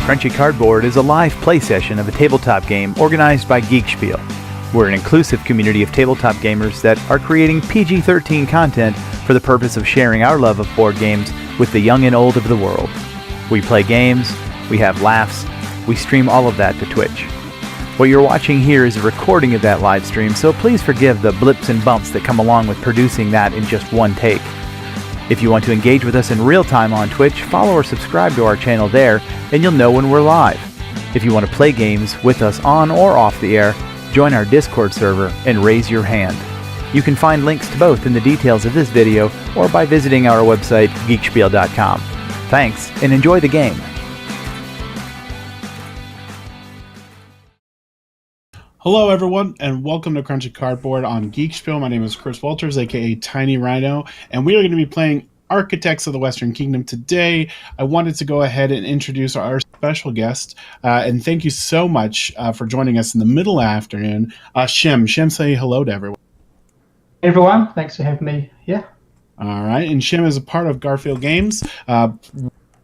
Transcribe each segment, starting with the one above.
Crunchy Cardboard is a live play session of a tabletop game organized by Geek Spiel. We're an inclusive community of tabletop gamers that are creating PG-13 content for the purpose of sharing our love of board games with the young and old of the world. We play games, we have laughs, we stream all of that to Twitch. What you're watching here is a recording of that live stream, so please forgive the blips and bumps that come along with producing that in just one take. If you want to engage with us in real time on Twitch, follow or subscribe to our channel there, and you'll know when we're live. If you want to play games with us on or off the air, join our Discord server and raise your hand. You can find links to both in the details of this video or by visiting our website, geekspiel.com. Thanks, and enjoy the game. Hello everyone, and welcome to Crunchy Cardboard on Geek Spiel. My name is Chris Walters, aka Tiny Rhino, and we are going to be playing Architects of the Western Kingdom today. I wanted to go ahead and introduce our special guest, and thank you so much for joining us in the middle of the afternoon. Shem, say hello to everyone. Hey everyone, thanks for having me here. All right, and Shem is a part of Garfield Games,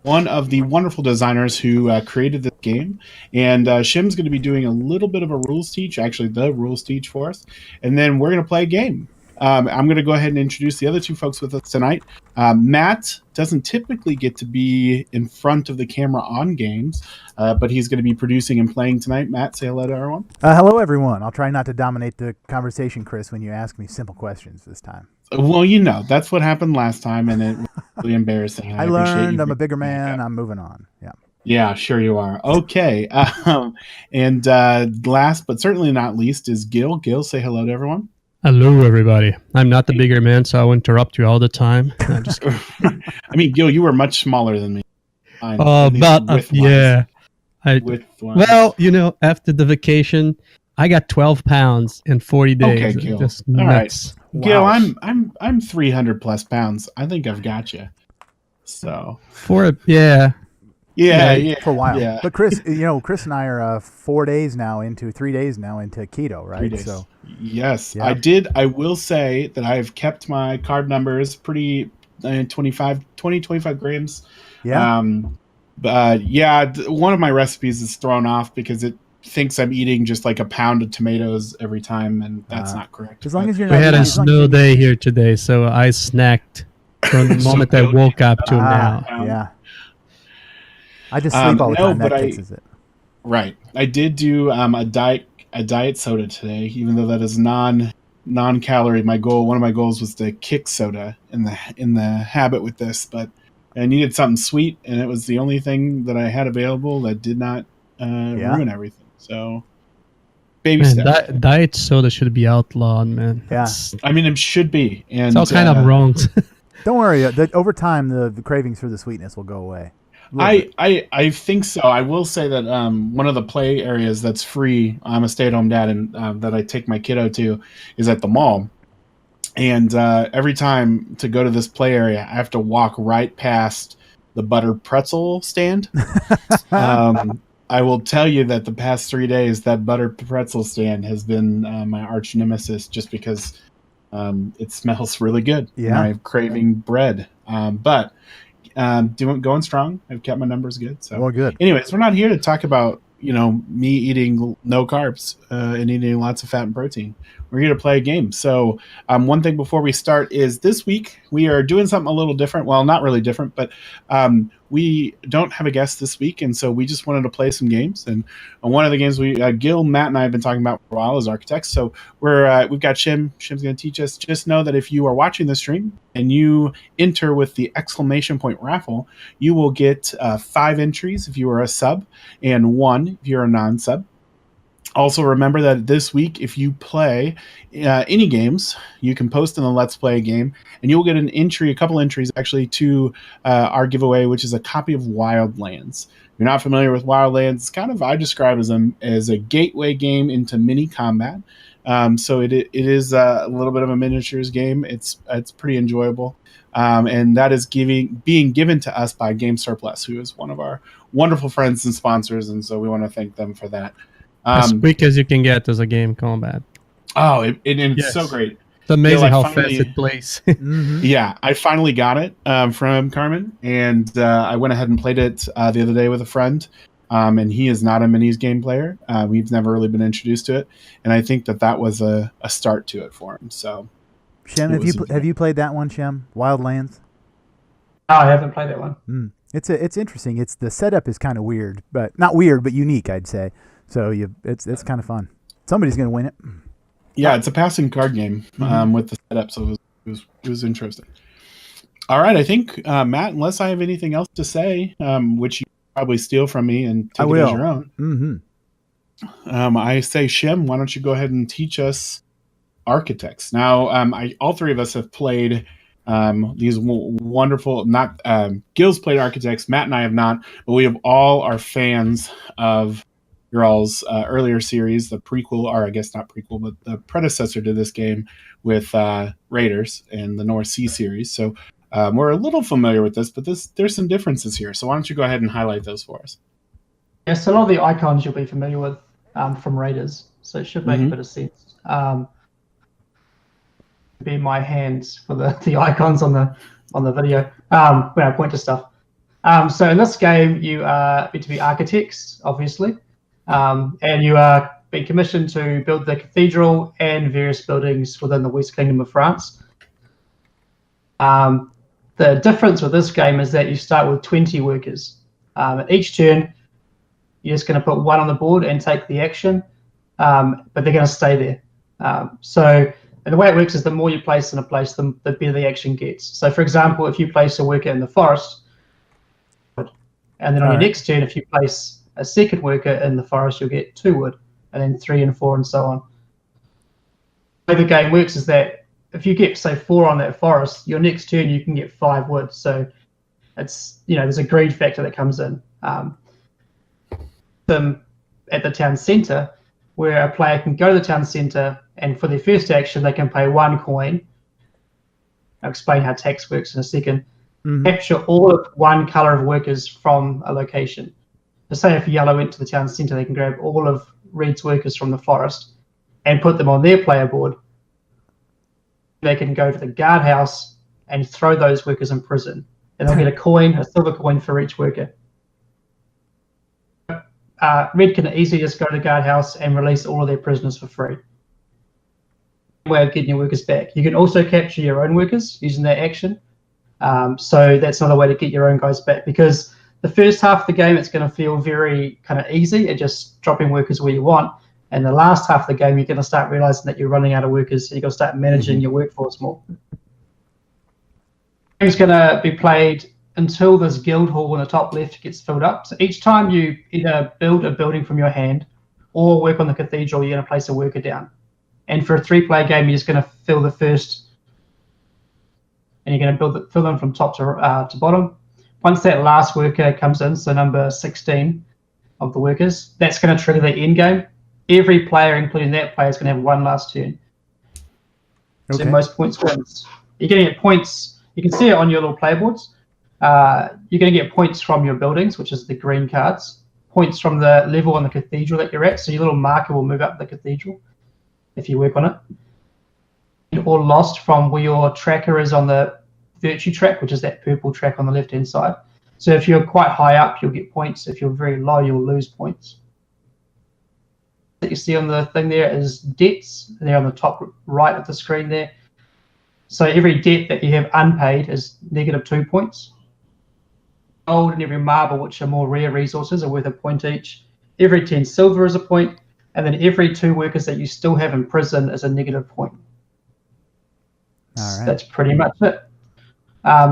one of the wonderful designers who created this game. And Shim's going to be doing a little bit of a rules teach, actually the rules teach for us. And then we're going to play a game. I'm going to go ahead and introduce the other two folks with us tonight. Matt doesn't typically get to be in front of the camera on games, but he's going to be producing and playing tonight. Matt, say hello to everyone. Hello, everyone. I'll try not to dominate the conversation, Chris, when you ask me simple questions this time. Well, you know, that's what happened last time, and it was really embarrassing. I learned I'm a bigger man. I'm moving on. Yeah. Yeah, sure you are. Okay. And last but certainly not least is Gil. Gil, say hello to everyone. Hello, everybody. I'm not the bigger man, so I will interrupt you all the time. I mean, Gil, you were much smaller than me. Yeah. Well, you know, after the vacation, I got 12 pounds in 40 days. Okay, Gil. Just all nuts. right. Gil, I'm 300 plus pounds. I think I've got you. So Yeah, for a while. Yeah. But Chris, you know, Chris and I are 3 days now into keto, right? 3 days. So yes, yeah. I will say that I've kept my carb numbers pretty 25 grams. Yeah. But one of my recipes is thrown off because it thinks I'm eating just like a pound of tomatoes every time, and that's not correct. As long as you're we had a snow day here today, so I snacked from the moment I woke up to now. Yeah. I just sleep all the time. That fixes it. Right. I did do a diet soda today, even though that is non-calorie. One of my goals was to kick soda in the habit with this, but I needed something sweet, and it was the only thing that I had available that did not ruin everything. So, baby steps. Diet soda should be outlawed, man. Yeah. I mean, it should be. And it's all kind of wrong. Don't worry. Over time, the cravings for the sweetness will go away. I think so. I will say that one of the play areas that's free, I'm a stay-at-home dad, and that I take my kiddo to, is at the mall. And every time to go to this play area, I have to walk right past the buttered pretzel stand. I will tell you that the past 3 days, that buttered pretzel stand has been my arch nemesis, just because it smells really good. Yeah, I'm craving bread, but going strong. I've kept my numbers good. So, well, good. Anyways, we're not here to talk about me eating no carbs and eating lots of fat and protein. We're here to play a game. So one thing before we start is this week we are doing something a little different. Well, not really different, but we don't have a guest this week, and so we just wanted to play some games. And one of the games Gil, Matt, and I have been talking about for a while is Architects. So we've got Shim. Shim's going to teach us. Just know that if you are watching the stream and you enter with the exclamation point raffle, you will get 5 entries if you are a sub and 1 if you're a non-sub. Also, remember that this week, if you play any games, you can post in the Let's Play game, and you'll get a couple entries actually, to our giveaway, which is a copy of Wildlands. If you're not familiar with Wildlands, it's kind of, I describe as a gateway game into mini combat. So it is a little bit of a miniatures game. It's pretty enjoyable. And that is being given to us by Game Surplus, who is one of our wonderful friends and sponsors, and so we want to thank them for that. As quick as you can get as a game combat. Oh, it's so great. It's amazing how fast it plays. Mm-hmm. Yeah, I finally got it from Carmen, and I went ahead and played it the other day with a friend. and he is not a minis game player. We've never really been introduced to it, and I think that was a start to it for him. So, Shem, have you played that one, Shem? Wildlands? No, I haven't played that one. It's interesting. The setup is kind of weird, but not weird, but unique, I'd say. So it's kind of fun. Somebody's going to win it. Yeah, it's a passing card game with the setup, so it was interesting. All right, I think Matt, unless I have anything else to say, which you probably steal from me and take it as your own. I say, Shem, why don't you go ahead and teach us Architects? Now, all three of us have played these wonderful. Not Gil's played Architects. Matt and I have not, but we have all are fans of your all's earlier series, the prequel, or I guess not prequel, but the predecessor to this game with Raiders and the North Sea series. So we're a little familiar with this, but there's some differences here. So why don't you go ahead and highlight those for us? Yes, a lot of the icons you'll be familiar with from Raiders, so it should make a bit of sense. Be my hands for the icons on the video when I point to stuff. So in this game, you are meant to be architects, obviously, and you are being commissioned to build the cathedral and various buildings within the West Kingdom of France. The difference with this game is that you start with 20 workers. At each turn, you're just going to put one on the board and take the action, but they're going to stay there. And the way it works is the more you place in a place, the better the action gets. So, for example, if you place a worker in the forest, and then on your next turn, if you place a second worker in the forest, you'll get 2 wood, and then 3 and 4 and so on. The way the game works is that if you get, say, 4 on that forest, your next turn you can get 5 wood. So it's, there's a greed factor that comes in. At the town centre, where a player can go to the town centre, and for their first action, they can pay 1 coin. I'll explain how tax works in a second. Capture all of 1 colour of workers from a location. So say if yellow went to the town centre, they can grab all of red's workers from the forest and put them on their player board. They can go to the guardhouse and throw those workers in prison. And they'll get a silver coin for each worker. Red can easily just go to the guardhouse and release all of their prisoners for free. Way of getting your workers back. You can also capture your own workers using that action. So that's another way to get your own guys back, because the first half of the game it's going to feel very kind of easy at just dropping workers where you want, and the last half of the game you're going to start realizing that you're running out of workers, and you've got to start managing your workforce more. The game's going to be played until this guild hall in the top left gets filled up. So each time you either build a building from your hand or work on the cathedral, you're going to place a worker down. And for a 3-player game, you're just going to fill the first, and you're going to fill them from top to bottom. Once that last worker comes in, so number 16 of the workers, that's going to trigger the end game. Every player, including that player, is going to have 1 last turn. So most points wins. You're going to get points. You can see it on your little player boards. You're going to get points from your buildings, which is the green cards. Points from the level on the cathedral that you're at. So your little marker will move up the cathedral if you work on it. Or lost from where your tracker is on the virtue track, which is that purple track on the left-hand side. So if you're quite high up, you'll get points. If you're very low, you'll lose points. That you see on the thing there is debts. They're on the top right of the screen there. So every debt that you have unpaid is -2 points. Gold and every marble, which are more rare resources, are worth 1 point each. Every 10 silver is a point. And then every 2 workers that you still have in prison is a -1 point. All right. That's pretty much it.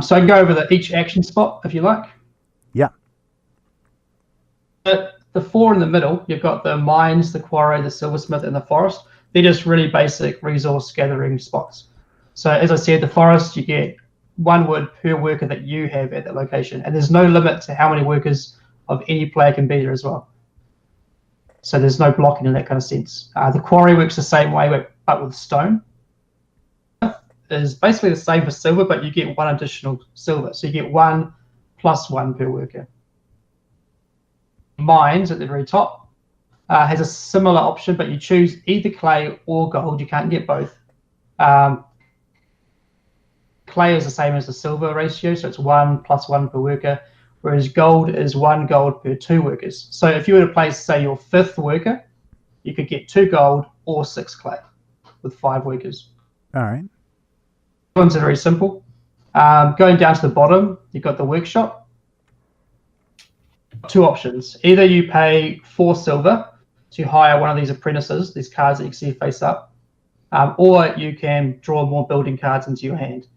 So I can go over each action spot if you like. Yeah. The 4 in the middle, you've got the mines, the quarry, the silversmith, and the forest. They're just really basic resource gathering spots. So as I said, the forest, you get 1 wood per worker that you have at that location. And there's no limit to how many workers of any player can be there as well. So there's no blocking in that kind of sense. The quarry works the same way, but with stone. Is basically the same for silver, but you get 1 additional silver. So you get 1 + 1 per worker. Mines at the very top has a similar option, but you choose either clay or gold. You can't get both. Clay is the same as the silver ratio, so it's 1 + 1 per worker, whereas gold is 1 gold per 2 workers. So if you were to place, say, your 5th worker, you could get 2 gold or 6 clay with 5 workers. All right. Ones are very simple. Going down to the bottom, you've got the workshop. 2 options. Either you pay 4 silver to hire one of these apprentices, these cards that you can see face up, or you can draw more building cards into your hand.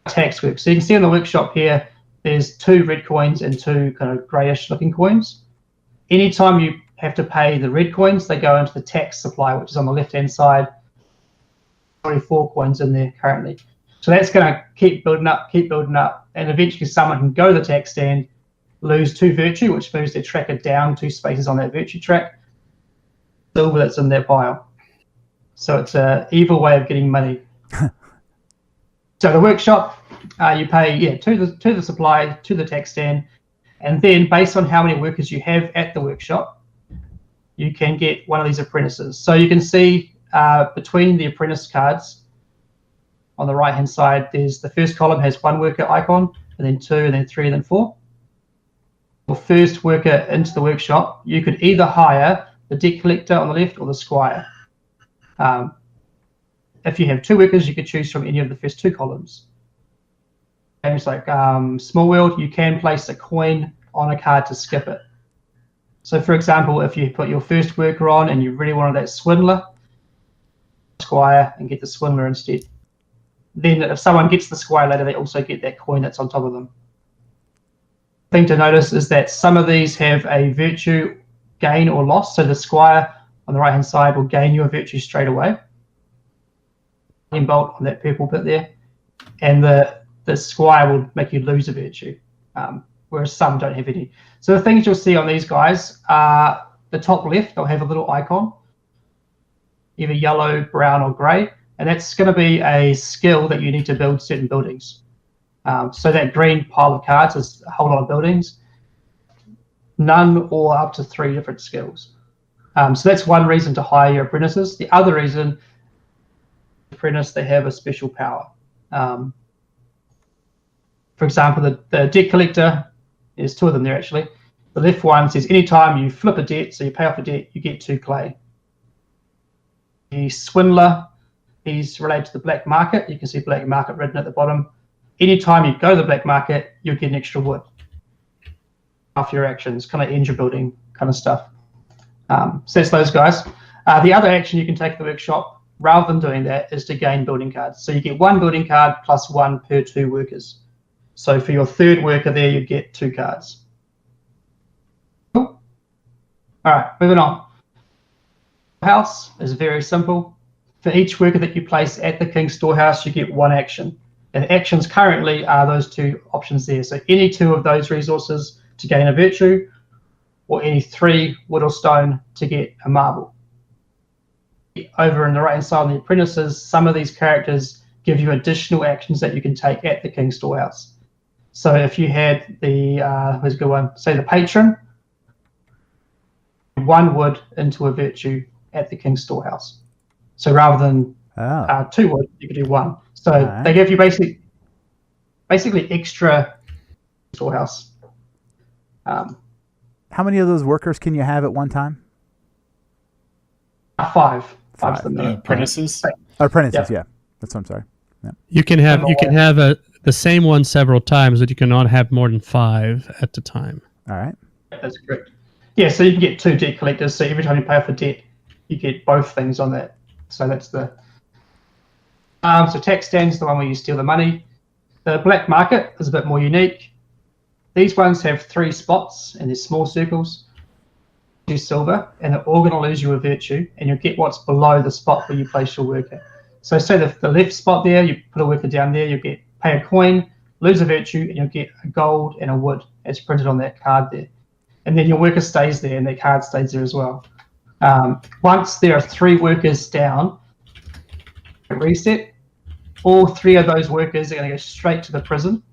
Tax work. So you can see in the workshop here, there's 2 red coins and 2 kind of greyish looking coins. Anytime you have to pay the red coins, they go into the tax supply, which is on the left-hand side. 24 coins in there currently. So that's going to keep building up, and eventually someone can go to the tax stand, lose 2 virtue, which moves their tracker down 2 spaces on that virtue track, silver that's in their pile. So it's an evil way of getting money. So the workshop, you pay to the supply, to the tax stand, and then based on how many workers you have at the workshop, you can get one of these apprentices. So you can see between the apprentice cards on the right hand side, there's the first column has 1 worker icon, and then 2, and then 3, and then 4. Your first worker into the workshop, you could either hire the debt collector on the left or the squire. If you have 2 workers, you could choose from any of the first 2 columns. Games like Small World, you can place a coin on a card to skip it. So for example, if you put your first worker on and you really wanted that swindler, squire, and get the swindler instead. Then if someone gets the squire later, they also get that coin that's on top of them. Thing to notice is that some of these have a virtue gain or loss. So the squire on the right hand side will gain you a virtue straight away. Bolt on that purple bit there, and the squire will make you lose a virtue, whereas some don't have any. So the things you'll see on these guys are the top left, they'll have a little icon, either yellow, brown, or grey, and that's going to be a skill that you need to build certain buildings. So that green pile of cards is a whole lot of buildings, none or up to 3 different skills. So that's one reason to hire your apprentices. The other reason, apprentice, they have a special power. For example, the debt collector, there's 2 of them there actually. The left one says anytime you flip a debt, so you pay off a debt, you get 2 clay. The swindler, he's related to the black market. You can see black market written at the bottom. Anytime you go to the black market, you'll get an extra wood after your actions, kind of engine building kind of stuff. So that's those guys. The other action you can take at the workshop, rather than doing that, is to gain building cards. So you get 1 building card plus 1 per 2 workers. So for your 3rd worker there, you get 2 cards. Cool. All right, moving on. House is very simple. For each worker that you place at the King's Storehouse, you get 1 action. And actions currently are those 2 options there. So any 2 of those resources to gain a virtue, or any 3 wood or stone to get a marble. Over on the right hand side on the apprentices, some of these characters give you additional actions that you can take at the King's Storehouse. So if you had the, where's a good one, say the patron, 1 wood into a virtue at the King's Storehouse. So rather than 2 wood, you could do 1. So they give you basically extra storehouse. How many of those workers can you have at one time? 5. 5 of them. Apprentices? Apprentices, yeah. That's what I'm sorry. Yeah. You can have the same one several times, but you cannot have more than 5 at a time. All right. That's correct. Yeah, so you can get 2 debt collectors. So every time you pay off a debt, you get both things on that. So that's the. So tax stands, the one where you steal the money. The black market is a bit more unique. These ones have 3 spots and there's small circles. You silver, and they're all going to lose you a virtue, and you'll get what's below the spot where you place your worker. So say the left spot there, you put a worker down there, you'll pay a coin, lose a virtue, and you'll get a gold and a wood as printed on that card there. And then your worker stays there and that card stays there as well. Once there are 3 workers down, reset, all 3 of those workers are going to go straight to the prison.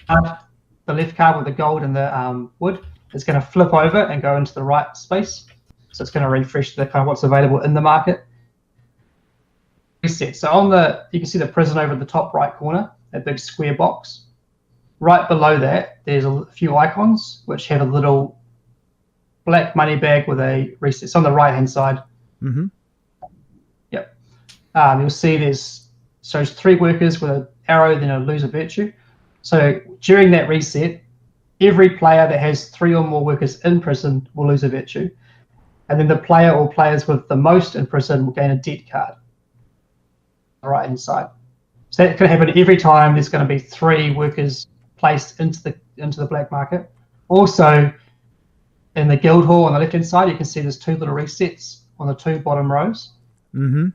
The left card with the gold and the wood is going to flip over and go into the right space. So it's going to refresh the kind of what's available in the market. Reset. So on you can see the prison over at the top right corner, that big square box. right below that, there's a few icons which have a little black money bag with a reset. It's on the right-hand side. Mm-hmm. Yep. You'll see shows 3 workers with an arrow, then a loser virtue. So during that reset, every player that has 3 or more workers in prison will lose a virtue. And then the player or players with the most in prison will gain a debt card on the right-hand side. So that can happen every time there's going to be 3 workers placed into the black market. Also, in the guild hall on the left-hand side, you can see there's 2 little resets on the 2 bottom rows. Mm-hmm.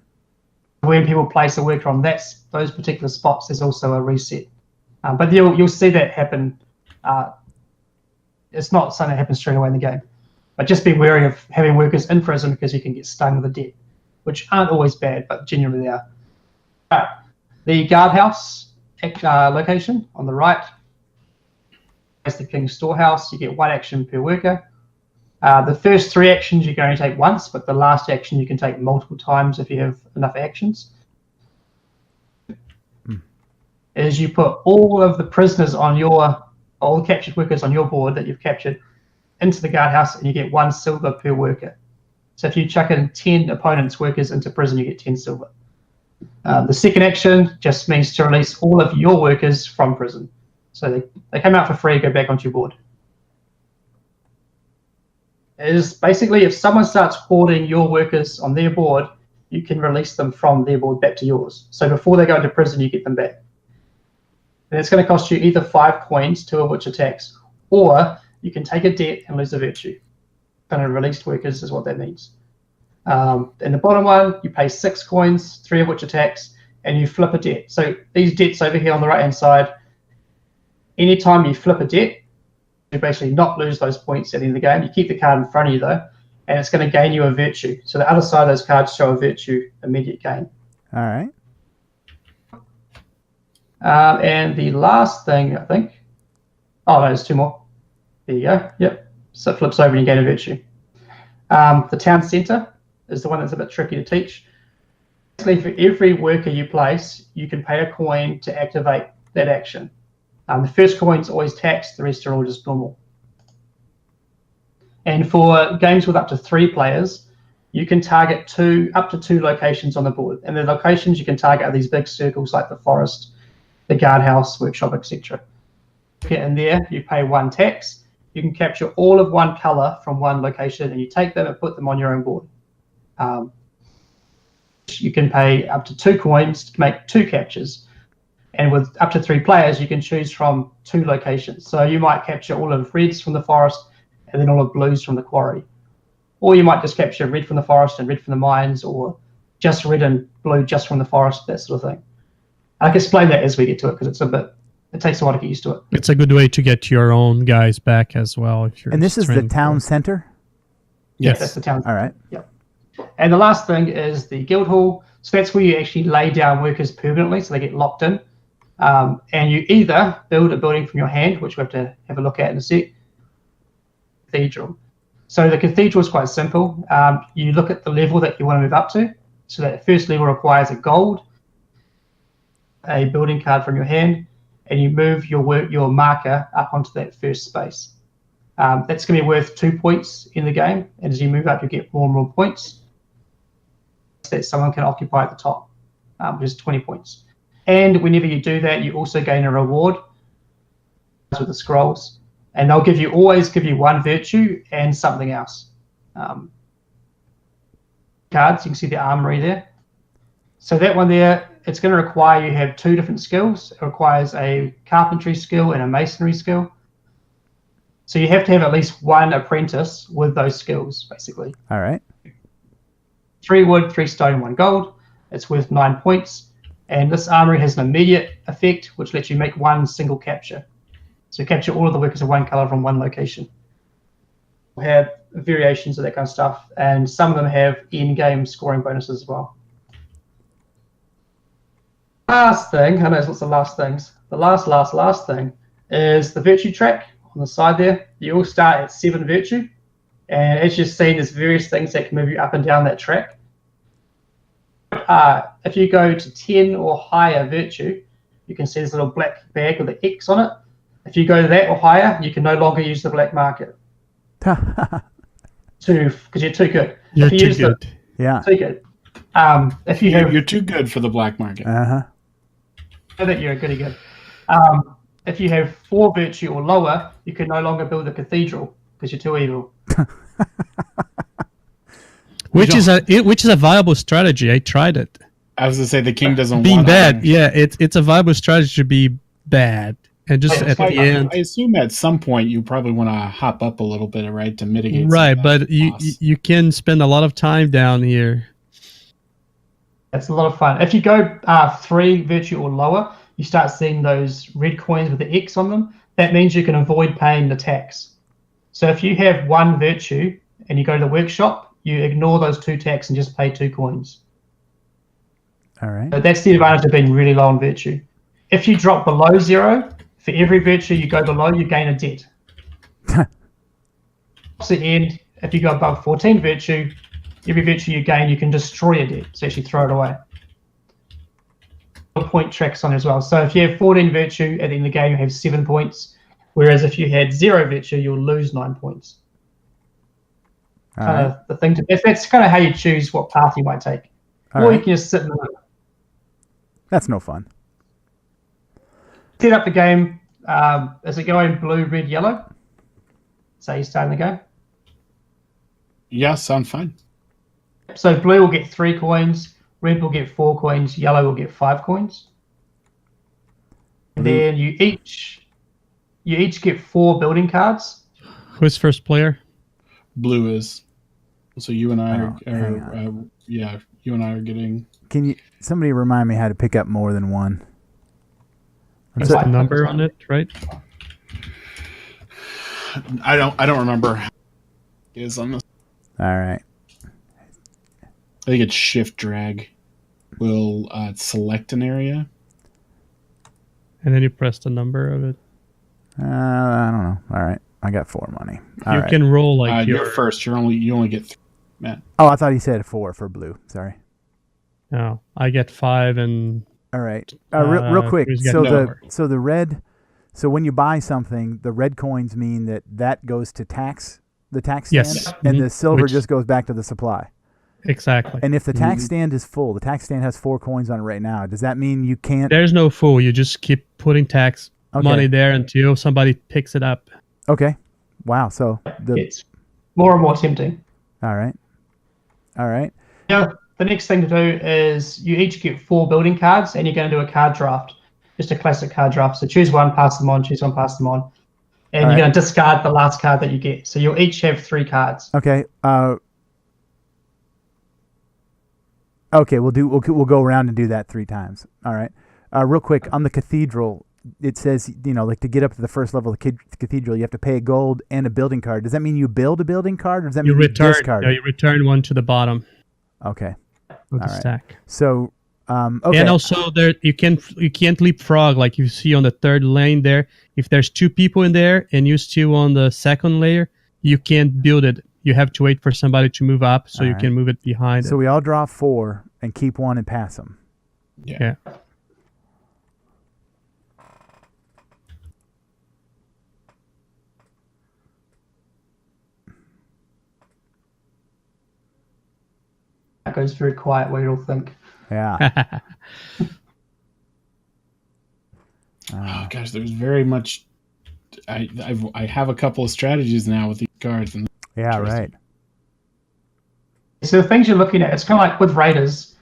When people place a worker on those particular spots, there's also a reset. But you'll see that happen. It's not something that happens straight away in the game. But just be wary of having workers in prison because you can get stung with a debt, which aren't always bad, but genuinely they are. Right. The guardhouse location on the right is the King's Storehouse. You get 1 action per worker. The first 3 actions you can only take once, but the last action you can take multiple times if you have enough actions. Is you put all of the prisoners on all the captured workers on your board that you've captured into the guardhouse, and you get 1 silver per worker. So if you chuck in 10 opponents' workers into prison, you get 10 silver. The second action just means to release all of your workers from prison. So they come out for free, go back onto your board. It is basically if someone starts hoarding your workers on their board, you can release them from their board back to yours. So before they go into prison, you get them back. And it's going to cost you either 5 coins, 2 of which are tax, or you can take a debt and lose a virtue. Kind of released workers is what that means. In the bottom one, you pay 6 coins, 3 of which are tax, and you flip a debt. So these debts over here on the right-hand side, anytime you flip a debt, you basically not lose those points at the end of the game. You keep the card in front of you, though, and it's going to gain you a virtue. So the other side of those cards show a virtue immediate gain. All right. And the last thing, I think... Oh, no, there's 2 more. There you go. Yep. So it flips over and you gain a virtue. The town centre is the one that's a bit tricky to teach. Basically, for every worker you place, you can pay a coin to activate that action. The first coin's always taxed, the rest are all just normal. And for games with up to 3 players, you can target up to 2 locations on the board. And the locations you can target are these big circles like the forest, the guardhouse, workshop, etc. Get in there, you pay 1 tax. You can capture all of 1 colour from 1 location, and you take them and put them on your own board. You can pay up to 2 coins to make 2 captures. And with up to 3 players, you can choose from 2 locations. So you might capture all of reds from the forest and then all of blues from the quarry. Or you might just capture red from the forest and red from the mines, or just red and blue just from the forest, that sort of thing. I can explain that as we get to it because it takes a while to get used to it. It's a good way to get your own guys back as well. And this is the town center? Yes, that's the town. All right. Yep. And the last thing is the guild hall. So that's where you actually lay down workers permanently, so they get locked in. And you either build a building from your hand, which we have to have a look at in a sec. Cathedral. So the cathedral is quite simple. You look at the level that you want to move up to. So that first level requires a gold, a building card from your hand, and you move your marker up onto that first space. That's going to be worth 2 points in the game, and as you move up, you get more and more points that someone can occupy at the top, which is 20 points. And whenever you do that, you also gain a reward with the scrolls, and they'll always give you 1 virtue and something else. Cards, you can see the armory there. So that one there, it's going to require you have 2 different skills. It requires a carpentry skill and a masonry skill. So you have to have at least 1 apprentice with those skills, basically. All right. 3 wood, 3 stone, 1 gold. It's worth 9 points. And this armory has an immediate effect, which lets you make 1 single capture. So capture all of the workers of 1 color from 1 location. We have variations of that kind of stuff, and some of them have in-game scoring bonuses as well. Last thing, I know there's lots of last things. The last thing is the virtue track on the side there. You all start at 7 virtue, and as you've seen, there's various things that can move you up and down that track. If you go to 10 or higher virtue, you can see this little black bag with an X on it. If you go to that or higher, you can no longer use the black market. Because you're too good. You're too good. Too good. If you're too good for the black market. Know that you're goody good. If you have 4 virtue or lower, you can no longer build a cathedral because you're too evil. Which is a viable strategy. I tried it. I was gonna say the king doesn't being want bad. Yeah, it's a viable strategy to be bad, and just at the end. I assume at some point you probably want to hop up a little bit, right, to mitigate. Right, but you can spend a lot of time down here. It's a lot of fun. If you go 3 virtue or lower, you start seeing those red coins with the X on them. That means you can avoid paying the tax. So if you have 1 virtue and you go to the workshop, you ignore those 2 tax and just pay 2 coins. All right. So that's the advantage of being really low on virtue. If you drop below 0, for every virtue you go below, you gain a debt. At the end, if you go above 14 virtue, every virtue you gain, you can destroy a debt. So actually throw it away. Point tracks on as well. So if you have 14 virtue, at the end of the game you have 7 points. Whereas if you had 0 virtue, you'll lose 9 points. Kind of the thing to. That's kind of how you choose what path you might take. Or you can just sit in the middle. That's no fun. Set up the game. Is it going blue, red, yellow? So you're starting the game? Yeah, sounds fine. So blue will get 3 coins, red will get 4 coins, yellow will get 5 coins. And then you each get 4 building cards. Who's first player? Blue is. So you and I you and I are getting. Can somebody remind me how to pick up more than one? There's a number on it, right? I don't remember how it is on this. All right. I think it's shift drag. Will select an area. And then you press the number of it. I don't know. All right. I got 4 money. You can roll like you're first. You only get 3. Matt. Oh, I thought he said 4 for blue. Sorry. No, I get 5 and. All right. Real quick. So the red. So when you buy something, the red coins mean that goes to tax, the tax stand, yes, and the silver just goes back to the supply. Exactly. And if the tax stand is full, the tax stand has 4 coins on it right now. Does that mean you can't? There's no full. You just keep putting tax money there until somebody picks it up. Okay. Wow. So it's more and more tempting. All right. Now, the next thing to do is you each get 4 building cards, and you're going to do a card draft, just a classic card draft. So choose one, pass them on, choose one, pass them on, and you're going to discard the last card that you get. So you'll each have 3 cards. Okay. Okay. We'll go around and do that 3 times. All right. Real quick on the cathedral, it says like to get up to the first level of the cathedral, you have to pay a gold and a building card. Does that mean you build a building card, or does that mean you discard? No, you return one to the bottom. Okay. Of the stack. So, okay. And also there you can't leapfrog like you see on the 3rd lane there. If there's 2 people in there and you still on the 2nd layer, you can't build it. You have to wait for somebody to move up so you can move it behind it. So we all draw 4 and keep 1 and pass them. Yeah. That goes very quiet where you'll think. Yeah. Oh gosh, there's very much. I have a couple of strategies now with these cards. And right. So the things you're looking at, it's kind of like with raiders.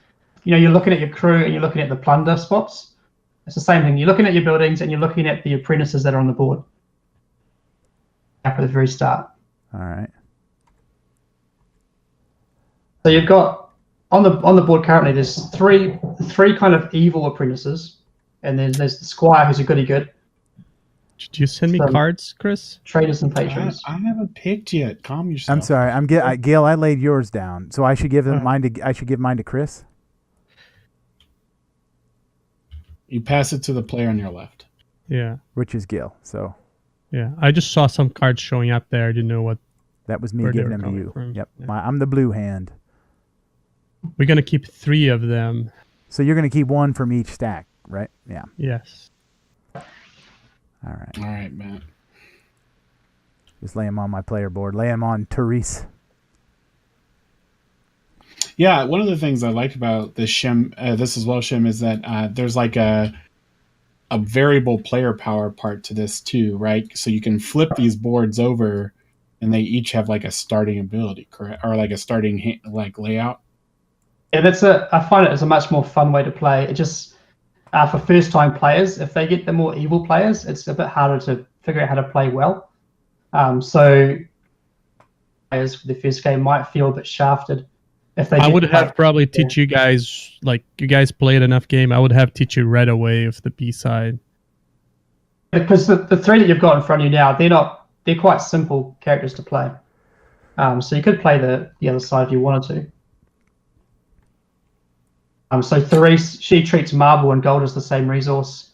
You're looking at your crew and you're looking at the plunder spots. It's the same thing. You're looking at your buildings and you're looking at the apprentices that are on the board. At the very start. All right. So you've got on the board currently. There's three kind of evil apprentices, and there's the squire who's a goody good. Did you send me cards, Chris? Traders and patrons. I haven't picked yet. Calm yourself. I'm sorry. Gail, I laid yours down, so I should give mine to Chris. You pass it to the player on your left. Yeah. Which is Gail. So. Yeah, I just saw some cards showing up there. I didn't know what. That was me giving them to you. From. Yep. Yeah. I'm the blue hand. We're gonna keep 3 of them. So you're gonna keep 1 from each stack, right? Yeah. Yes. All right. All right, Matt. Just lay him on my player board. Lay him on Therese. Yeah, one of the things I like about this this as well, Shim, is that there's like a variable player power part to this too, right? So you can flip these boards over, and they each have like a starting ability, correct, or like a starting like layout. Yeah, I find it as a much more fun way to play. It just for first time players, if they get the more evil players, it's a bit harder to figure out how to play well. So players for the first game might feel a bit shafted if they. I would have probably teach you guys, like you guys played enough game. I would have teach you right away of the B side. Because the three that you've got in front of you now, they're quite simple characters to play. So you could play the other side if you wanted to. So Therese, she treats marble and gold as the same resource.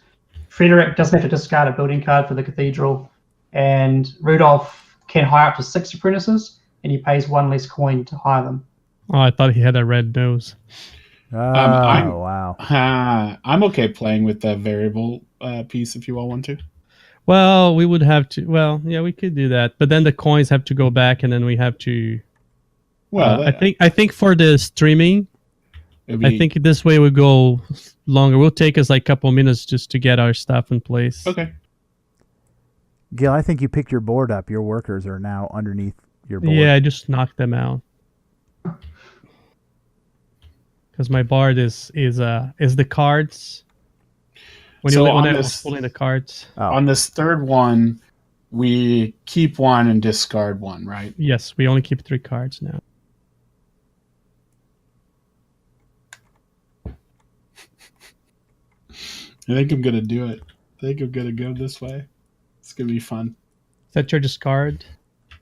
Frederick doesn't have to discard a building card for the cathedral, and Rudolph can hire up to 6 apprentices, and he pays 1 less coin to hire them. Oh, I thought he had a red nose. Wow. I'm okay playing with the variable piece if you all want to. Well, we would have to. Well, yeah, we could do that, but then the coins have to go back, and then we have to. Well, I think for the streaming, I think this way we go longer. We'll take us like a couple minutes just to get our stuff in place. Okay. Gil, I think you picked your board up. Your workers are now underneath your board. Yeah, I just knocked them out. Because my board is the cards. When I was pulling the cards. On this third one, we keep 1 and discard 1, right? Yes, we only keep 3 cards now. I think I'm gonna do it. I think I'm gonna go this way. It's gonna be fun. Is that your discard?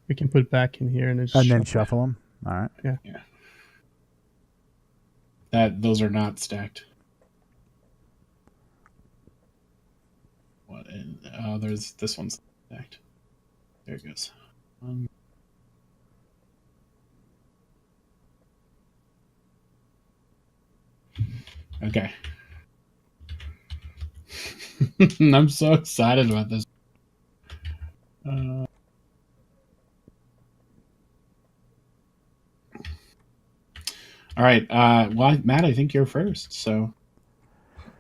We can put it back in here and then shuffle them. All right. Yeah. Those are not stacked. What? There's this one's stacked. There it goes. Okay. I'm so excited about this. All right. Well, Matt, I think you're first. So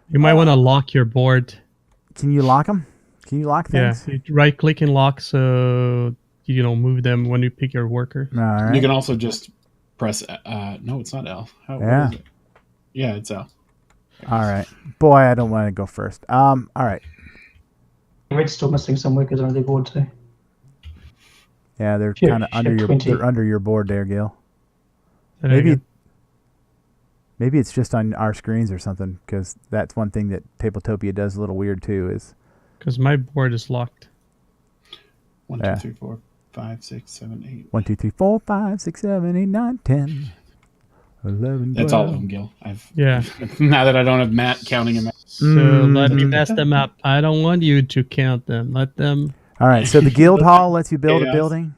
you might want to lock your board. Can you lock them? Can you lock things? Yeah. You right click and lock so you don't move them when you pick your worker. All right. You can also just press. No, it's not L. What is it? Yeah, it's L. All right. Boy, I don't want to go first. All right. Red's still missing some workers on their board too. Yeah, they're kind of under they're under your board there, Gil. Maybe it's just on our screens or something, because that's one thing that Tabletopia does a little weird too. Is because my board is locked. 1, 2, 3, 4, 5, 6, 7, 8. 1, 2, 3, 4, 5, 6, 7, 8, 9, 10, 11. That's 12. All of them, Gil. Yeah. Now that I don't have Matt counting them. So let me mess them up. I don't want you to count them. Let them. All right. So the guild hall lets you build a building.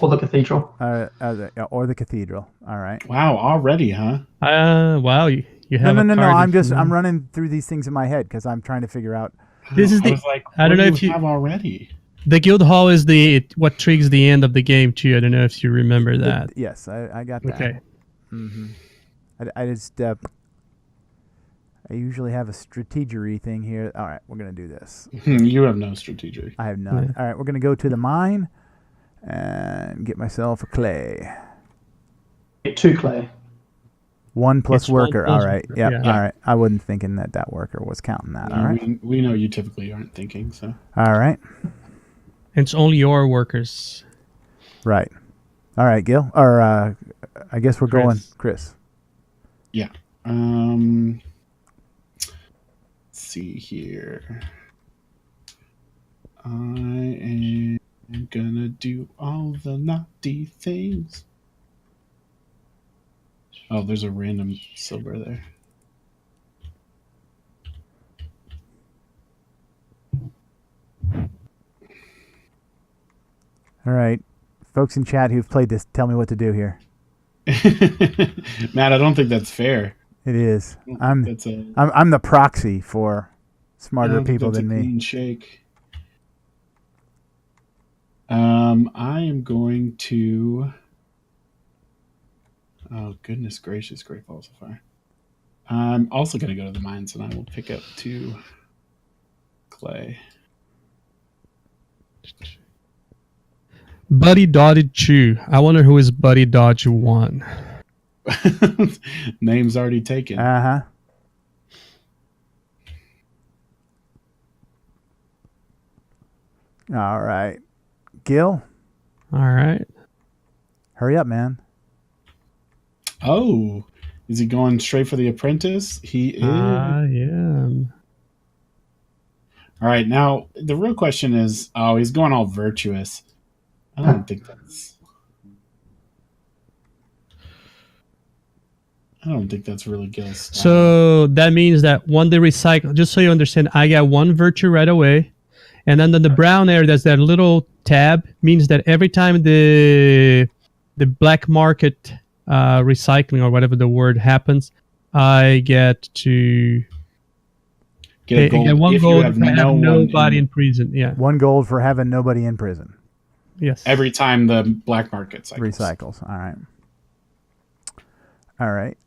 Or the cathedral. Or the cathedral. All right. Wow, already, huh? Wow. You have no. I'm running through these things in my head because I'm trying to figure out. This is I don't know if you have already. The guild hall is what triggers the end of the game too. I don't know if you remember that. Yes, I got that. Okay. Mm-hmm. I usually have a strategery thing here. All right, we're gonna do this. You have no strategery. I have none. Yeah. All right, we're gonna go to the mine and get myself a clay. Get 2 clay. 1 plus worker. 1 plus all right. Worker. Yep. Yeah. All right. I wasn't thinking that worker was counting that. All right. We know you typically aren't thinking, so. All right. It's only your workers. Right. All right, Gil. Or I guess we're going Chris. Yeah. Let's see here. I am gonna do all the naughty things. Oh, there's a random silver there. All right. Folks in chat who've played this, tell me what to do here. Matt, I don't think that's fair. It is. I'm the proxy for Smarter I think people that's than a me. clean shake. I am going to. Oh goodness gracious! Great Balls of Fire. I'm also going to go to the mines, and I will pick up 2 clay. Buddy Dodge 2. I wonder who is Buddy Dodge 1. Name's already taken. Uh-huh. All right. Gil, All right. hurry up, man. Oh, is he going straight for the apprentice? He is. Yeah. All right, now the real question is, oh, he's going all virtuous. I don't think that's really Gil's style. So that means that when they recycle, just so you understand, I got 1 virtue right away. And then the brown area, there's that little tab, means that every time the black market recycling or whatever the word happens, I get to Get gold get 1 if you gold have for having one nobody in prison. Yeah. 1 gold for having nobody in prison. Yes. every time the black market cycles. Recycles. All right. All right.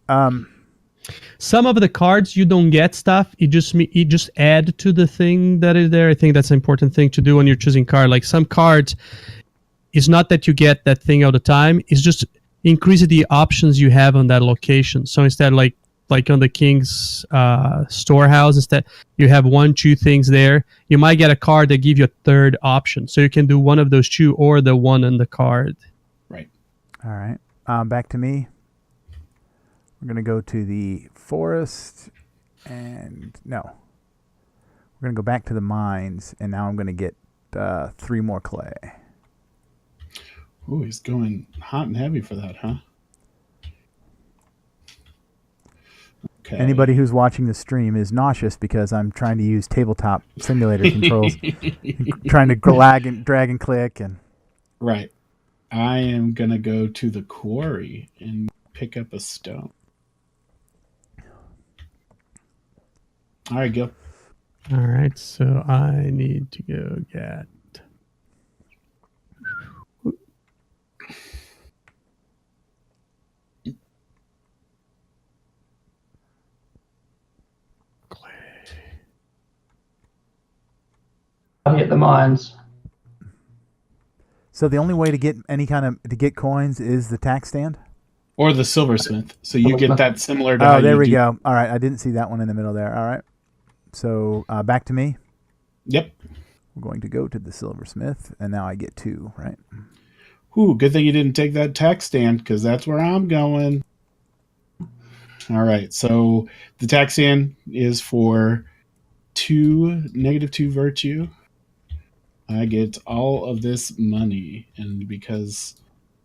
Some of the cards you don't get stuff. You just add to the thing that is there. I think that's an important thing to do when you're choosing card. Like some cards, it's not that you get that thing all the time. It's just increase the options you have on that location. So instead, like on the King's storehouse, instead you have 1, 2 things there. You might get a card that give you a 3rd option. So you can do one of those 2 or the one on the card. Right. All right. Back to me. We're going to go to the forest, and no. We're going to go back to the mines, and now I'm going to get 3 more clay. Ooh, he's going hot and heavy for that, huh? Okay. Anybody who's watching the stream is nauseous because I'm trying to use tabletop simulator controls, trying to drag and click. And Right. I am going to go to the quarry and pick up a stone. All right, Gil. All right, so I need to go get. Clay. I'll get the mines. so the only way to get get coins is the tax stand. Or the silversmith. So you get that similar to Oh, how there you we do- go. All right, I didn't see that one in the middle there. All right. So back to me. Yep. We're going to go to the silversmith, and now I get 2, right? Ooh, good thing you didn't take that tax stand, because that's where I'm going. All right, so the tax stand is for -2 virtue. I get all of this money, and because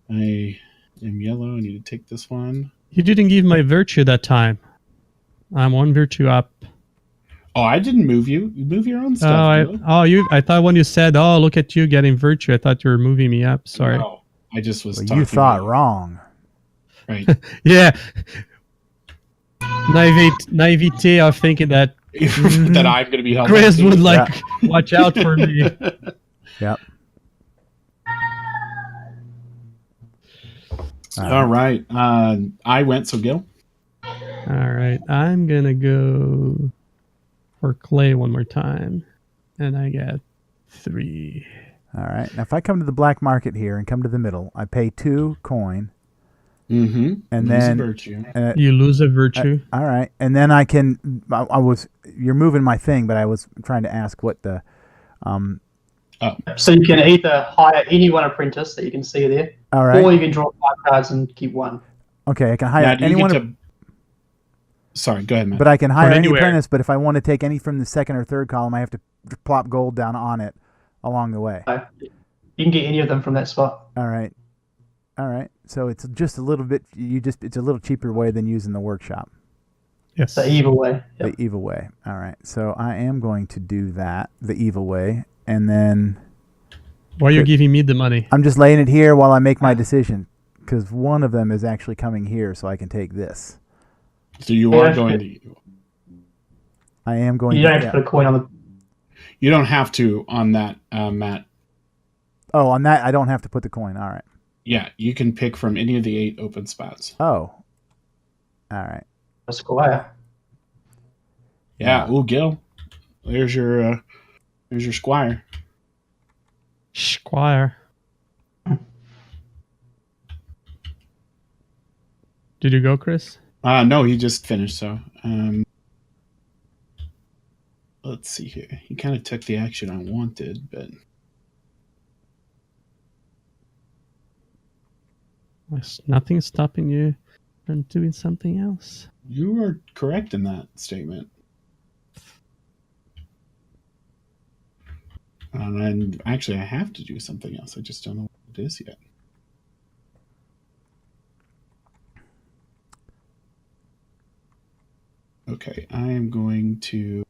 I am yellow, I need to take this one. You didn't give my virtue that time. I'm 1 virtue up. Oh, I didn't move you. You move your own stuff. Gil. I thought when you said, "Oh, look at you getting virtue," I thought you were moving me up. Sorry. No, I just was. Well, talking you thought about- wrong. Right. Yeah. Naivete of thinking that That I'm going to be helping. Chris would watch out for me. Yep. All right. I went, so Gil. All right, I'm gonna go for clay one more time, and I get 3. All right. Now, if I come to the black market here and come to the middle, I pay 2 coin, Mm-hmm. and Lose a then virtue. You lose a virtue. all right, and then I can. You're moving my thing, but I was trying to ask what the. So you can either hire any one apprentice that you can see there, All right. or you can draw 5 cards and keep 1. Okay, I can Now, hire do you anyone. get to... Sorry, go ahead, man. But I can hire any anywhere. apprentice. But if I want to take any from the second or third column, I have to plop gold down on it along the way. You can get any of them from that spot. All right. All right. So it's just a little bit. It's a little cheaper way than using the workshop, Yes. The evil way. Yep. the evil way. All right. So I am going to do that, the evil way, and then Why are you giving me the money? I'm just laying it here while I make my decision, because one of them is actually coming here, so I can take this. So you are going to... I am going You to. don't have to put a coin on the. You don't have to on that, Matt. Oh, on that, I don't have to put the coin. All right. Yeah, you can pick from any of the 8 open spots. Oh. All right. A squire. Yeah. Ooh, Gil. There's your squire. Squire. Did you go, Chris? No, he just finished. So, let's see here. He kind of took the action I wanted, but There's nothing stopping you from doing something else. you are correct in that statement. And actually, I have to do something else. I just don't know what it is yet. Okay, I am going to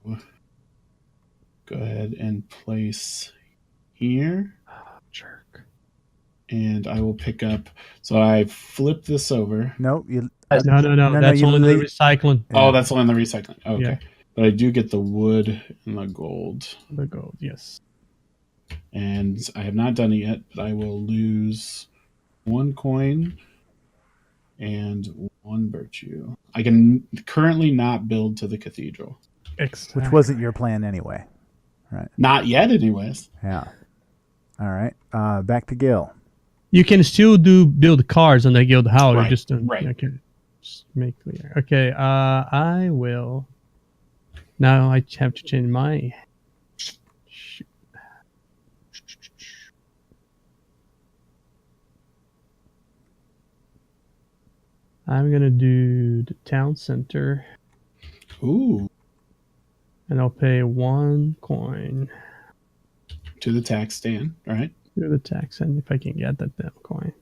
go ahead and place here. Jerk. And I will pick up. So I flip this over. No, you. No. That's you only the leave- recycling. Oh, that's only the recycling. Okay. Yeah. But I do get the wood and the gold. The gold, yes. And I have not done it yet, but I will lose 1 coin and 1 virtue. I can currently not build to the cathedral. Exactly. Which wasn't your plan anyway. Right. Not yet, anyways. Yeah. All right. Back to Gil. You can still build cars on the guild hall. Right, You just don't. right. Okay. Just make clear. Okay. I will. Now I have to change my. Shoot. I'm gonna do the town center, Ooh, and I'll pay 1 coin to the tax stand. All right. to the tax, and if I can get that damn coin.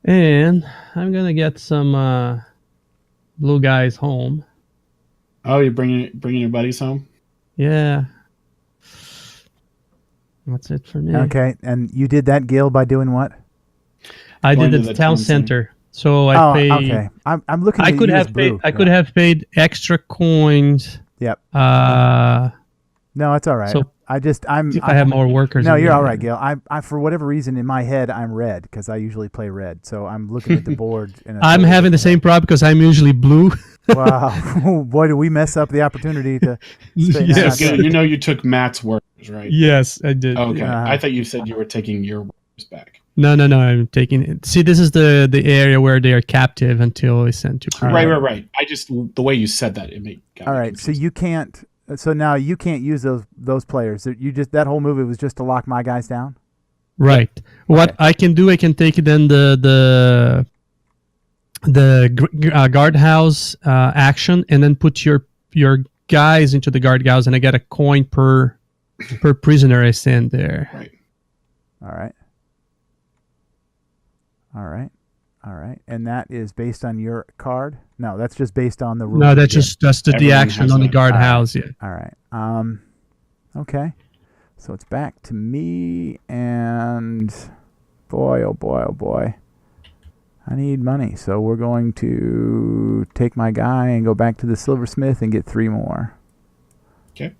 And I'm gonna get some blue guys home. Oh, you're bringing your buddies home? Yeah. That's it for me. Okay. And you did that, Gil, by doing what? I Going did to the the town town center. So I paid. Okay. I'm looking. I at could you as have paid. blue. I could have paid extra coins. Yep. No, it's all right. So I'm. if I have more workers. No, in you're there. all right, Gil. I for whatever reason in my head I'm red because I usually play red. So I'm looking at the board. And I'm having the same problem because I'm usually blue. Wow, boy, did we mess up the opportunity to. straighten that Yes. out. Gil, you know you took Matt's workers, right? Yes, I did. Okay. Yeah. I thought you said you were taking your workers back. No. I'm taking it. See, this is the area where they are captive until it's sent to prison. Right. I just the way you said that it made. All right, so you can't. So now you can't use those players. You just that whole movie was just to lock my guys down. Right. What I can do, I can take then the guardhouse action, and then put your guys into the guardhouse, and I get a coin per prisoner I send there. Right. All right, and that is based on your card. No, that's just based on the rules. No, you that's did. just the Everyone action has on the that. guardhouse. Yeah. All right. Okay. So it's back to me, and boy, oh boy, I need money. So we're going to take my guy and go back to the silversmith and get 3 more. Okay.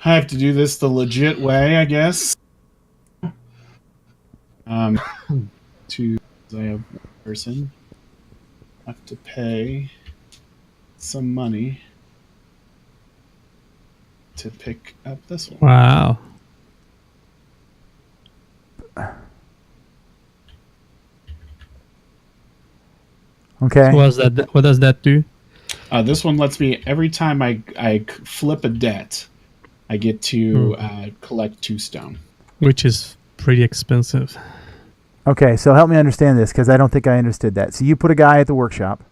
I have to do this the legit way, I guess. I have 1 person. I have to pay some money to pick up this one. Wow. Okay. So what does that do? This one lets me, every time I flip a debt, I get to collect 2 stone. Which is pretty expensive. Okay, so help me understand this because I don't think I understood that. So you put a guy at the workshop,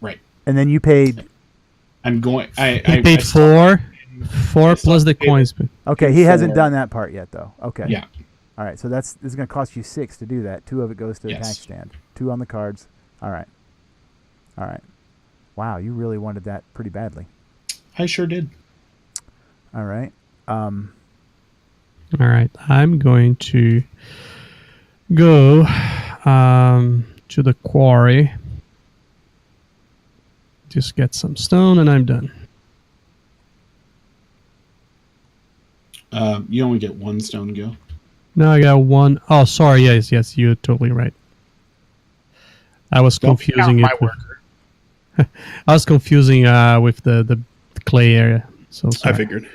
Right. and then you paid. I'm going. He paid 4 plus the coins. Okay, he hasn't 4. done that part yet, though. Okay. Yeah. All right, so this is going to cost you 6 to do that. 2 of it goes to the Yes. tax stand. 2 on the cards. All right. Wow, you really wanted that pretty badly. I sure did. All right. All right, I'm going to go to the quarry. Just get some stone and I'm done. You only get 1 stone, Gil. Now I got 1. Oh, sorry. Yes, you're totally right. I was Don't confusing count it. my worker. I was confusing with the clay area. So sorry. I figured.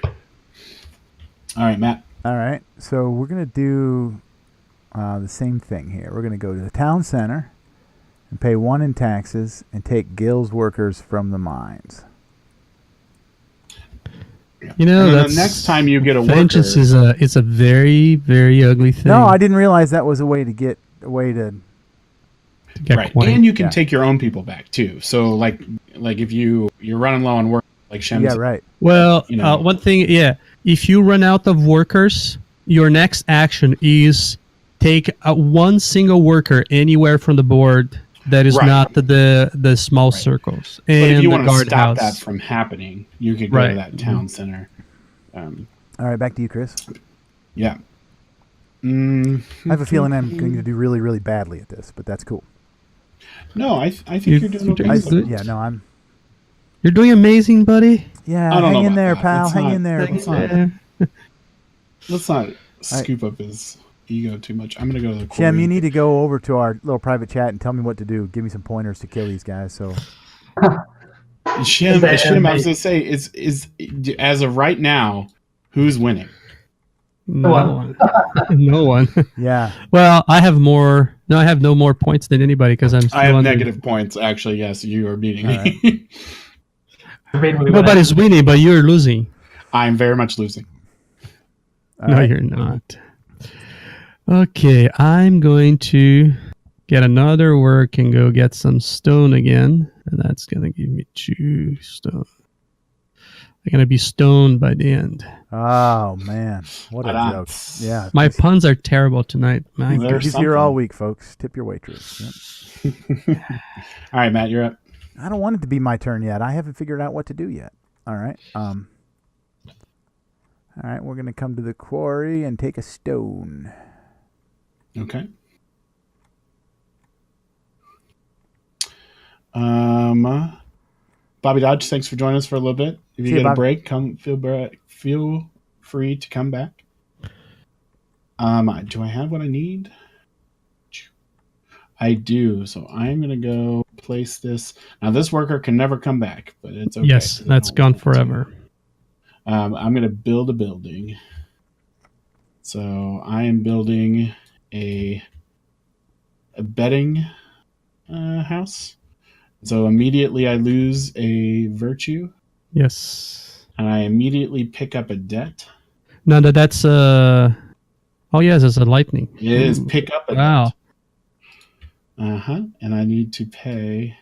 All right, Matt. All right, so we're going to do the same thing here. We're going to go to the town center and pay 1 in taxes and take Gil's workers from the mines. You know, And then that's the next time you get a vengeance worker, is a very, very ugly thing. No, I didn't realize that was a way to get a way to. to get right? coin. And you can Yeah. take your own people back too. So like if you're running low on work, like Shem Yeah, said, right. Well, you know. one thing, if you run out of workers, your next action is take one single worker anywhere from the board that is Right. not the small Right. circles. But And if you the want to stop guardhouse. that from happening, you could go to Right. that town center. All right, back to you, Chris. Yeah. I have a feeling I'm going to do really, really badly at this, but that's cool. No, I think You're you're doing okay. doing so good. Yeah, no, I'm. You're doing amazing, buddy. Yeah, I don't know hang in about there, that. pal. Let's Hang not- in there. let's not- Let's not scoop up his ego too much. I'm gonna go to the Shem, quarry. you need to go over to our little private chat and tell me what to do. Give me some pointers to kill these guys. So Shem, Is that Shem, I was amazing? gonna say, is as of right now, who's winning? No one. one. No one. yeah, Well, I have more. No, I have no more points than anybody because I'm still I have under- negative points. Actually, yes, you are beating All me. Nobody's winning, but you're losing. I'm very much losing. all No, right. you're not. Okay, I'm going to get another work and go get some stone again. And that's going to give me 2 stone. I'm going to be stoned by the end. Oh man, what a Right on. joke! Yeah, My puns are terrible tonight. My They're goodness. he's here all something. week, folks. Tip your waitress. Yep. All right, Matt, you're up. I don't want it to be my turn yet. I haven't figured out what to do yet. All right. All right, we're gonna come to the quarry and take a stone. Okay. Bobby Dodge, thanks for joining us for a little bit. If you See you, get a Bob. break, feel free to come back. Do I have what I need? I do. So I'm gonna go place this. Now this worker can never come back, but it's okay. Yes, I that's don't gone want to. forever. I'm gonna build a building. So I am building a betting house. So immediately I lose a virtue, Yes. and I immediately pick up a debt. No, that's oh yes, it's a lightning. It is pick up a Wow. debt. And I need to pay.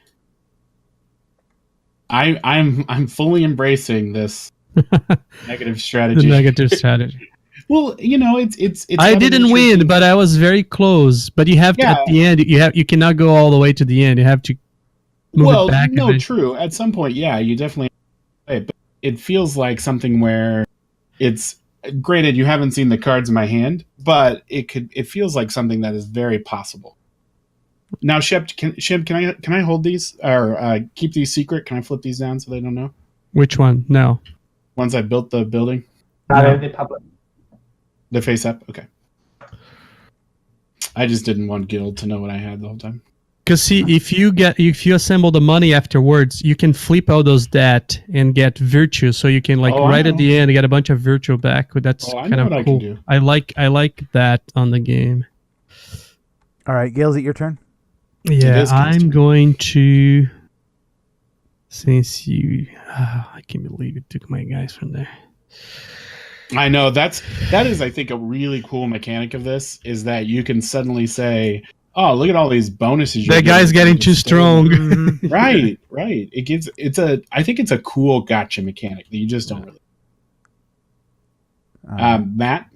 I'm fully embracing this negative The strategy. negative strategy. Well, you know, it's I not an didn't win, interesting- but I was very close. But you have to Yeah. at the end. You cannot go all the way to the end. You have to move well, it back. no, a bit. true. At some point, yeah, you definitely. But it feels like something where it's granted you haven't seen the cards in my hand, but it feels like something that is very possible. Now, Shep, can I hold these or keep these secret? Can I flip these down so they don't know? Which one? No. Once I built the building, No, they're public. they're face up. Okay. I just didn't want Guild to know what I had the whole time. Because see, if you assemble the money afterwards, you can flip out those debt and get virtue. So you can Oh, I right at know. the end get a bunch of virtue back. That's Oh, I kind know of what I can cool. do. I like that on the game. All right, Gail, is it your turn? Yeah, is Gail's I'm turn. going to. Since you, I can't believe it took my guys from there. I know that is I think a really cool mechanic of this is that you can suddenly say, "Oh, look at all these bonuses." That guy's getting too strong. Right. I think it's a cool gotcha mechanic that you just don't really. Matt,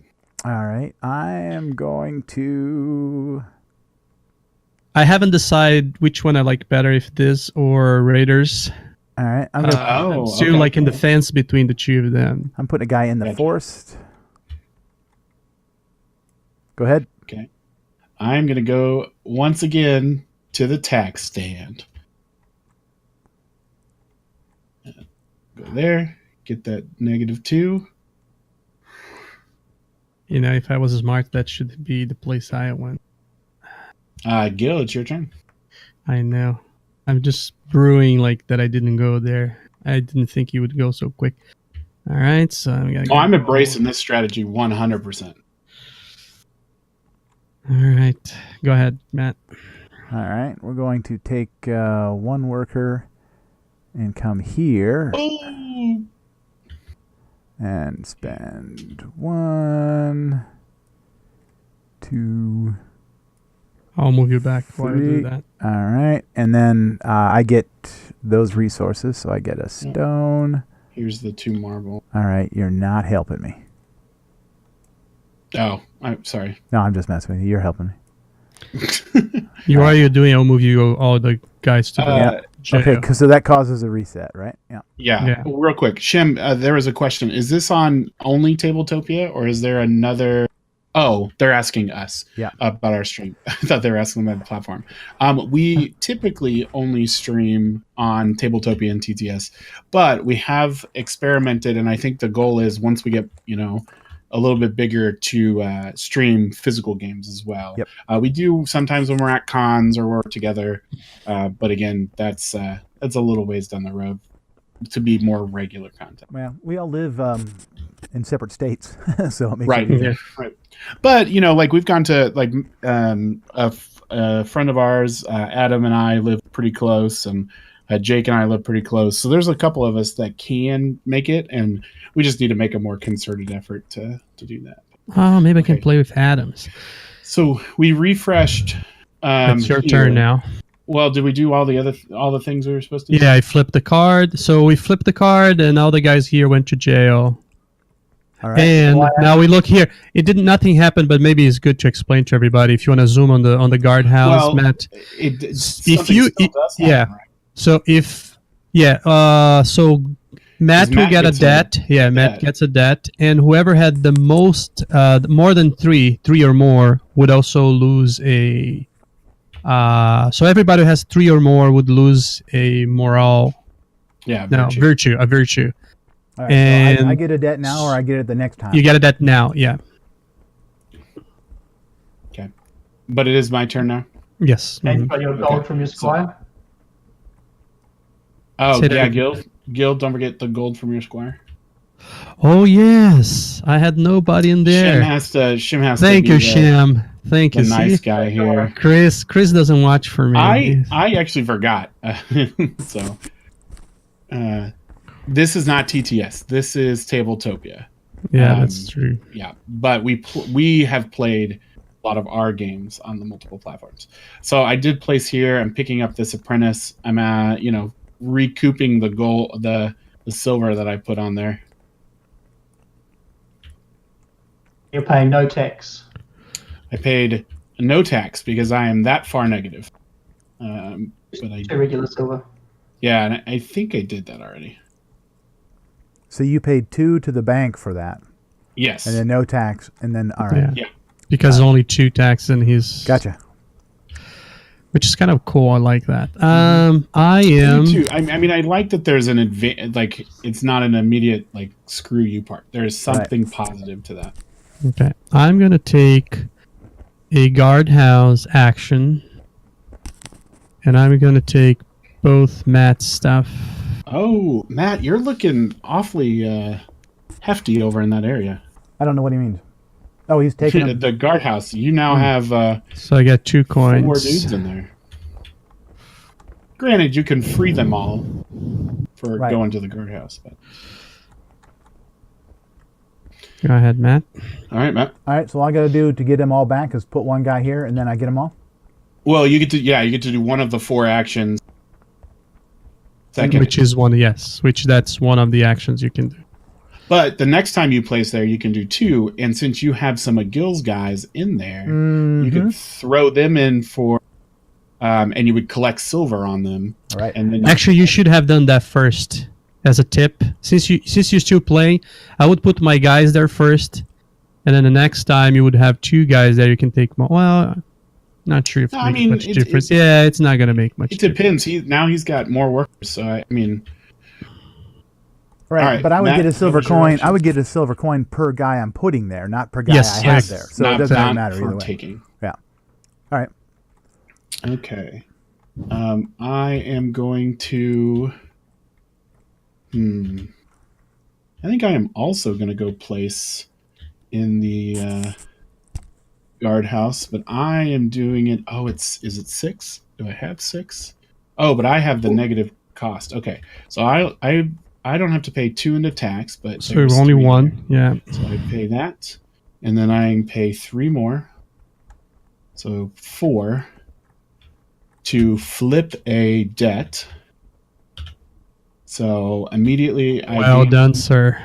All right, I am going to. I haven't decided which one I like better, if this or Raiders. All right, I'm gonna. Oh, Still okay. like in the fence between the two of them. I'm putting a guy in the Gotcha. forest. Go ahead. okay, I'm gonna go once again to the tax stand. Go there. Get that -2. You know, if I was smart, that should be the place I went. Gil, it's your turn. I know. I'm just brewing like that I didn't go there. I didn't think you would go so quick. All right, so I'm gonna. Oh, I'm embracing this strategy 100%. All right, go ahead, Matt. All right, we're going to take one worker and come here Oh, and spend 1, 2, I'll move you back while I do 3. that. All right, and then I get those resources, so I get a stone. here's the 2 marble. All right, you're not helping me. Oh, I'm sorry. No, I'm just messing with you. You're helping me. While you're doing, I'll move you all the guys to the jail. Okay, so that causes a reset, right? Yeah. Yeah. Real quick, Shim, there was a question. Is this on only Tabletopia, or is there another? Oh, they're asking us about our stream. I thought they were asking about the platform. We typically only stream on Tabletopia and TTS, but we have experimented, and I think the goal is once we get, a little bit bigger to stream physical games as well. Yep. We do sometimes when we're at cons or we're together, but again, that's a little ways down the road to be more regular content. Well, we all live in separate states, so it makes Right. it easier. Right. But like we've gone to like a friend of ours, Adam and I live pretty close, and Jake and I live pretty close. So there's a couple of us that can make it, and we just need to make a more concerted effort to do that. Oh, maybe I can play with Adams. So we refreshed. It's your turn now. Well, did we do all the things we were supposed to do? Yeah, I flipped the card. So we flipped the card, and all the guys here went to jail. All right. And now we look here. Nothing happened, but maybe it's good to explain to everybody. If you want to zoom on the guardhouse, Matt. If you, yeah. Right. So so Matt will get a debt. Yeah, Matt gets a debt, and whoever had the most, more than three or more, would also lose a. So everybody who has 3 or more would lose a morale. Yeah, virtue. A virtue. All right, and so I get a debt now, or I get it the next time? You get a debt now. Yeah. Okay, but it is my turn now. Yes. And you got your gold from your squire. Oh yeah, Gil, don't forget the gold from your squire. Oh yes, I had nobody in there. Shim has Thank to you, Shim. Thank you. The nice guy here. Chris doesn't watch for me. I actually forgot. So this is not TTS. This is Tabletopia. Yeah, that's true. Yeah, but we have played a lot of our games on the multiple platforms. So I did place here. I'm picking up this apprentice. I'm recouping the gold, the silver that I put on there. You're paying no tax. I paid no tax because I am that far negative. But Regular silver. Yeah, and I think I did that already. So you paid 2 to the bank for that. Yes. And then no tax, and then all right. Yeah. Because only 2 tax and he's. Gotcha. Which is kind of cool. I like that. I am. Me too. I mean, I like that there's an like it's not an immediate like screw you part. There's something positive to that. Okay, I'm gonna take a guardhouse action, and I'm gonna take both Matt's stuff. Oh, Matt, you're looking awfully hefty over in that area. I don't know what he means. Oh, he's taking the guardhouse. You now have so I got 2 coins. 4 dudes in there. Granted, you can free them all for going to the guardhouse, but go ahead, Matt. All right, Matt. All right, so all I got to do to get them all back is put one guy here, and then I get them all. Well, you get to do one of the 4 actions. Second. Which is one, yes. That's one of the actions you can do. But the next time you place there, you can do 2, and since you have some of Gil's guys in there, you can throw them in for, and you would collect silver on them. All right. And then actually, you should have done that first as a tip. Since you're still playing, I would put my guys there first, and then the next time you would have 2 guys there. You can take more. Well, not sure if it makes much difference. It's not going to make much. It depends. He's got more workers, so I mean. Right, All right, but I would Matt, get a what silver was your coin. action? I would get a silver coin per guy I'm putting there, not per guy Yes, I have yes. there. So Not it doesn't that matter for either way. taking. Yeah. All right. Okay. I am going to. I think I am also going to go place in the guardhouse, but I am doing it. Oh, is it 6? Do I have 6? Oh, but I have the negative cost. Okay, so I don't have to pay 2 into tax, but So there's only 3 one. there. Yeah. So I pay that, and then I pay 3 more. So 4 to flip a debt. So immediately I Well gain, done, sir.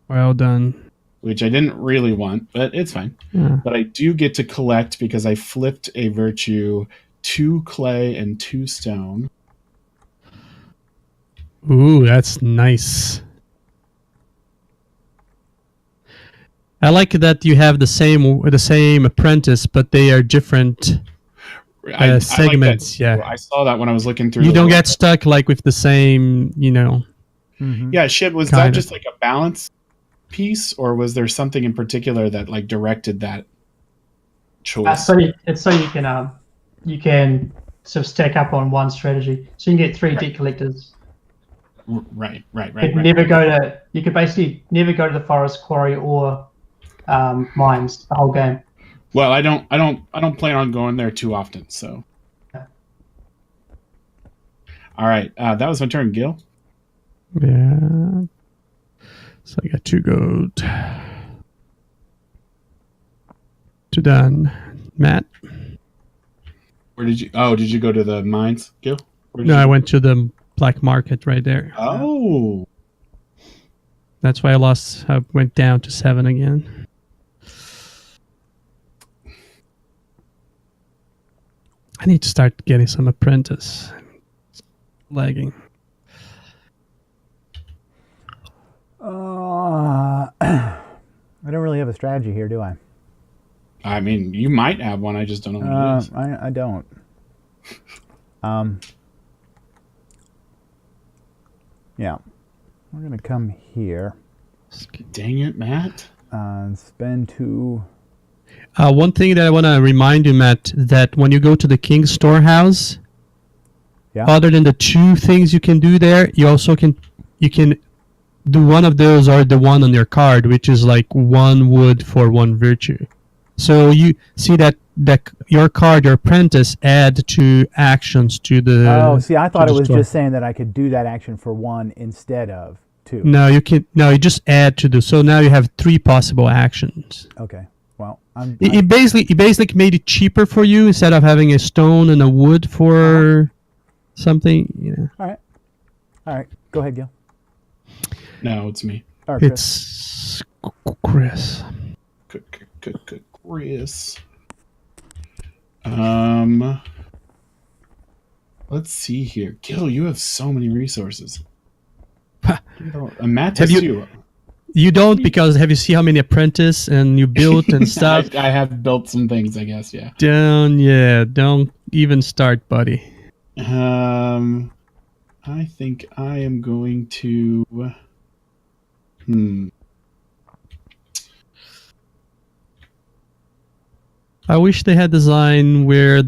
Well done. which I didn't really want, but it's fine. Yeah. But I do get to collect because I flipped a virtue 2 clay and 2 stone. Ooh, that's nice. I like that you have the same apprentice, but they are different I like segments. that. Yeah, I saw that when I was looking through. you the don't book. get stuck like with the same. Mm-hmm. Yeah, Shib, was that Kinda. just like a balance piece, or was there something in particular that like directed that choice? So you can sort of stack up on one strategy. So you can get 3 debt collectors. Right. You could basically never go to the forest, quarry, or mines the whole game. Well, I don't plan on going there too often. So, all right, that was my turn, Gil. Yeah. So I got 2 gold. 2 done. Matt? Where did you? Oh, did you go to the mines, Gil? Where did No, you I go? went to the black market right there. Oh, That's why I went down to 7 again. I need to start getting some apprentice. It's lagging. I don't really have a strategy here, do I? I mean, you might have one. I just don't know what it is. I don't. Yeah. We're going to come here. Dang it, Matt. Spend 2. One thing that I want to remind you, Matt, that when you go to the King's Storehouse, Yeah. other than the 2 things you can do there, you can do one of those or the one on your card, which is like 1 wood for 1 virtue. So you see that your card, your apprentice, add 2 actions to the. Oh, see, I thought to it the was store. just saying that I could do that action for 1 instead of 2. No, you can. No, you just add to the. So now you have 3 possible actions. Okay. Well, It basically made it cheaper for you instead of having a stone and a wood for something. all right. Go ahead, Gil. No, it's me. Or Chris. It's Chris. Chris. Let's see here. Gil, you have so many resources. Matt has Have 2. You don't, because have you seen how many apprentice and you built and stuff? I have built some things, I guess. Yeah. Don't even start, buddy. I think I am going to. I wish they had design where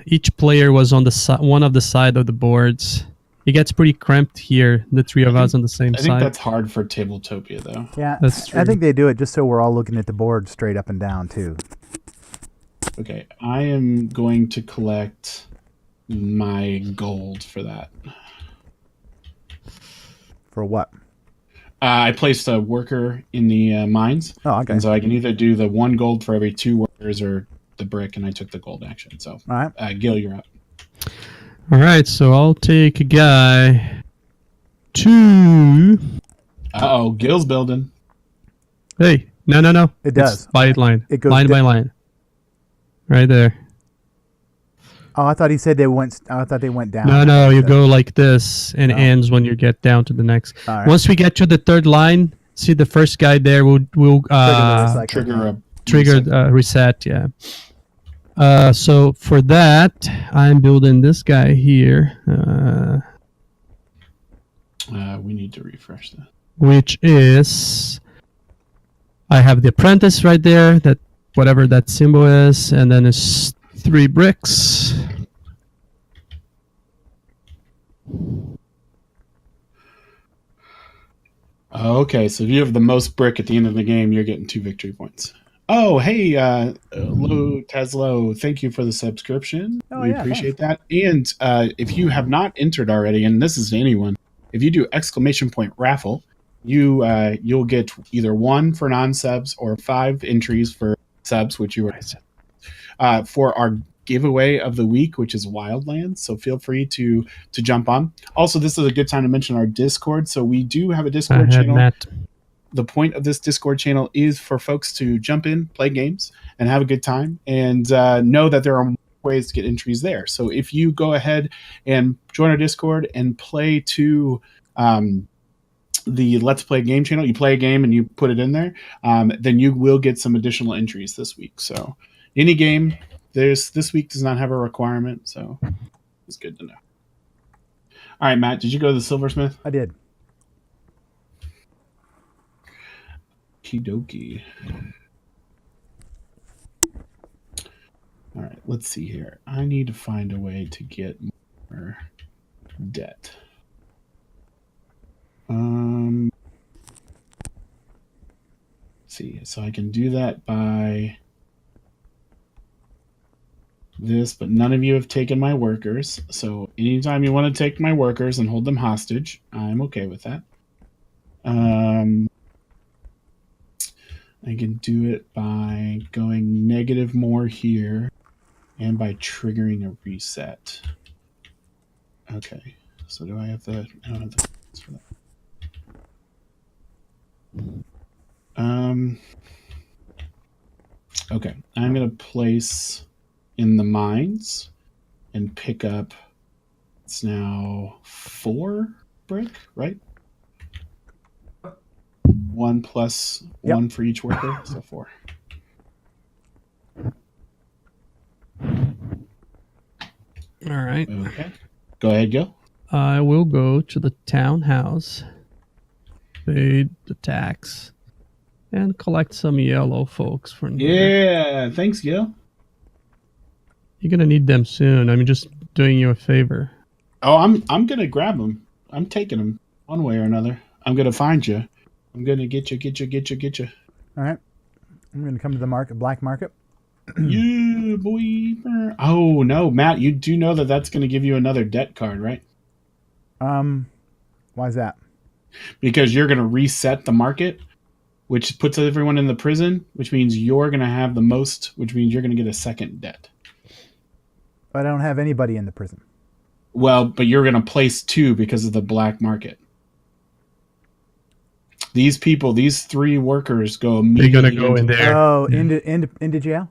each player was on one of the side of the boards. It gets pretty cramped here, the 3 of us on the same I think side. that's hard for Tabletopia, though. Yeah, That's true. I think they do it just so we're all looking at the board straight up and down, too. Okay, I am going to collect my gold for that. For what? I placed a worker in the mines. Oh, okay. And so I can either do the 1 gold for every 2 workers or the brick, and I took the gold action. So, All right. Gil, you're up. All right, so I'll take a guy 2. Uh-oh, Gil's building. Hey, no. It It's does. by line. It goes line by line. Right there. Oh, I thought he said they went. I thought they went down. No, you go like this, and it ends when you get down to the next. All right. Once we get to the 3rd line, see the first guy there will Trigger trigger reset. Yeah. So for that, I'm building this guy here. we need to refresh that. which is I have the apprentice right there, that whatever that symbol is, and then it's 3 bricks. Okay, so if you have the most brick at the end of the game, you're getting 2 victory points. Oh, hey, Lo Teslo, thank you for the subscription. Oh, We yeah, appreciate that. And if you have not entered already, and this is to anyone, if you do !raffle, you'll get either 1 for non-subs or 5 entries for subs, which you are for our giveaway of the week, which is Wildlands. So feel free to jump on. Also, this is a good time to mention our Discord. So we do have a Discord channel. Matt. The point of this Discord channel is for folks to jump in, play games, and have a good time, and know that there are ways to get entries there. So if you go ahead and join our Discord and play to the Let's Play game channel, you play a game and you put it in there, then you will get some additional entries this week. So any game, this week does not have a requirement, so it's good to know. All right, Matt, did you go to the Silversmith? I did. Okie dokie. All right, let's see here. I need to find a way to get more debt. Let's see, so I can do that by this, but none of you have taken my workers. So anytime you want to take my workers and hold them hostage, I'm okay with that. I can do it by going negative more here and by triggering a reset. Okay, so do I have the... I don't have the for that. Okay, I'm going to place in the mines and pick up... It's now 4 brick, right? 1 plus 1 for each worker, so 4. All right. Okay. Go ahead, Gil. I will go to the townhouse, pay the tax, and collect some yellow folks from here. Yeah, thanks, Gil. You're gonna need them soon. I'm just doing you a favor. Oh, I'm gonna grab them. I'm taking them one way or another. I'm gonna find you. I'm gonna get you. All right. I'm going to come to the black market. Yeah, boy. Oh, no, Matt, you do know that that's going to give you another debt card, right? Why is that? Because you're going to reset the market, which puts everyone in the prison, which means you're going to have the most, which means you're going to get a second debt. But I don't have anybody in the prison. Well, but you're going to place 2 because of the black market. These people, these 3 workers go immediately. They're gonna go in there. Oh, into jail?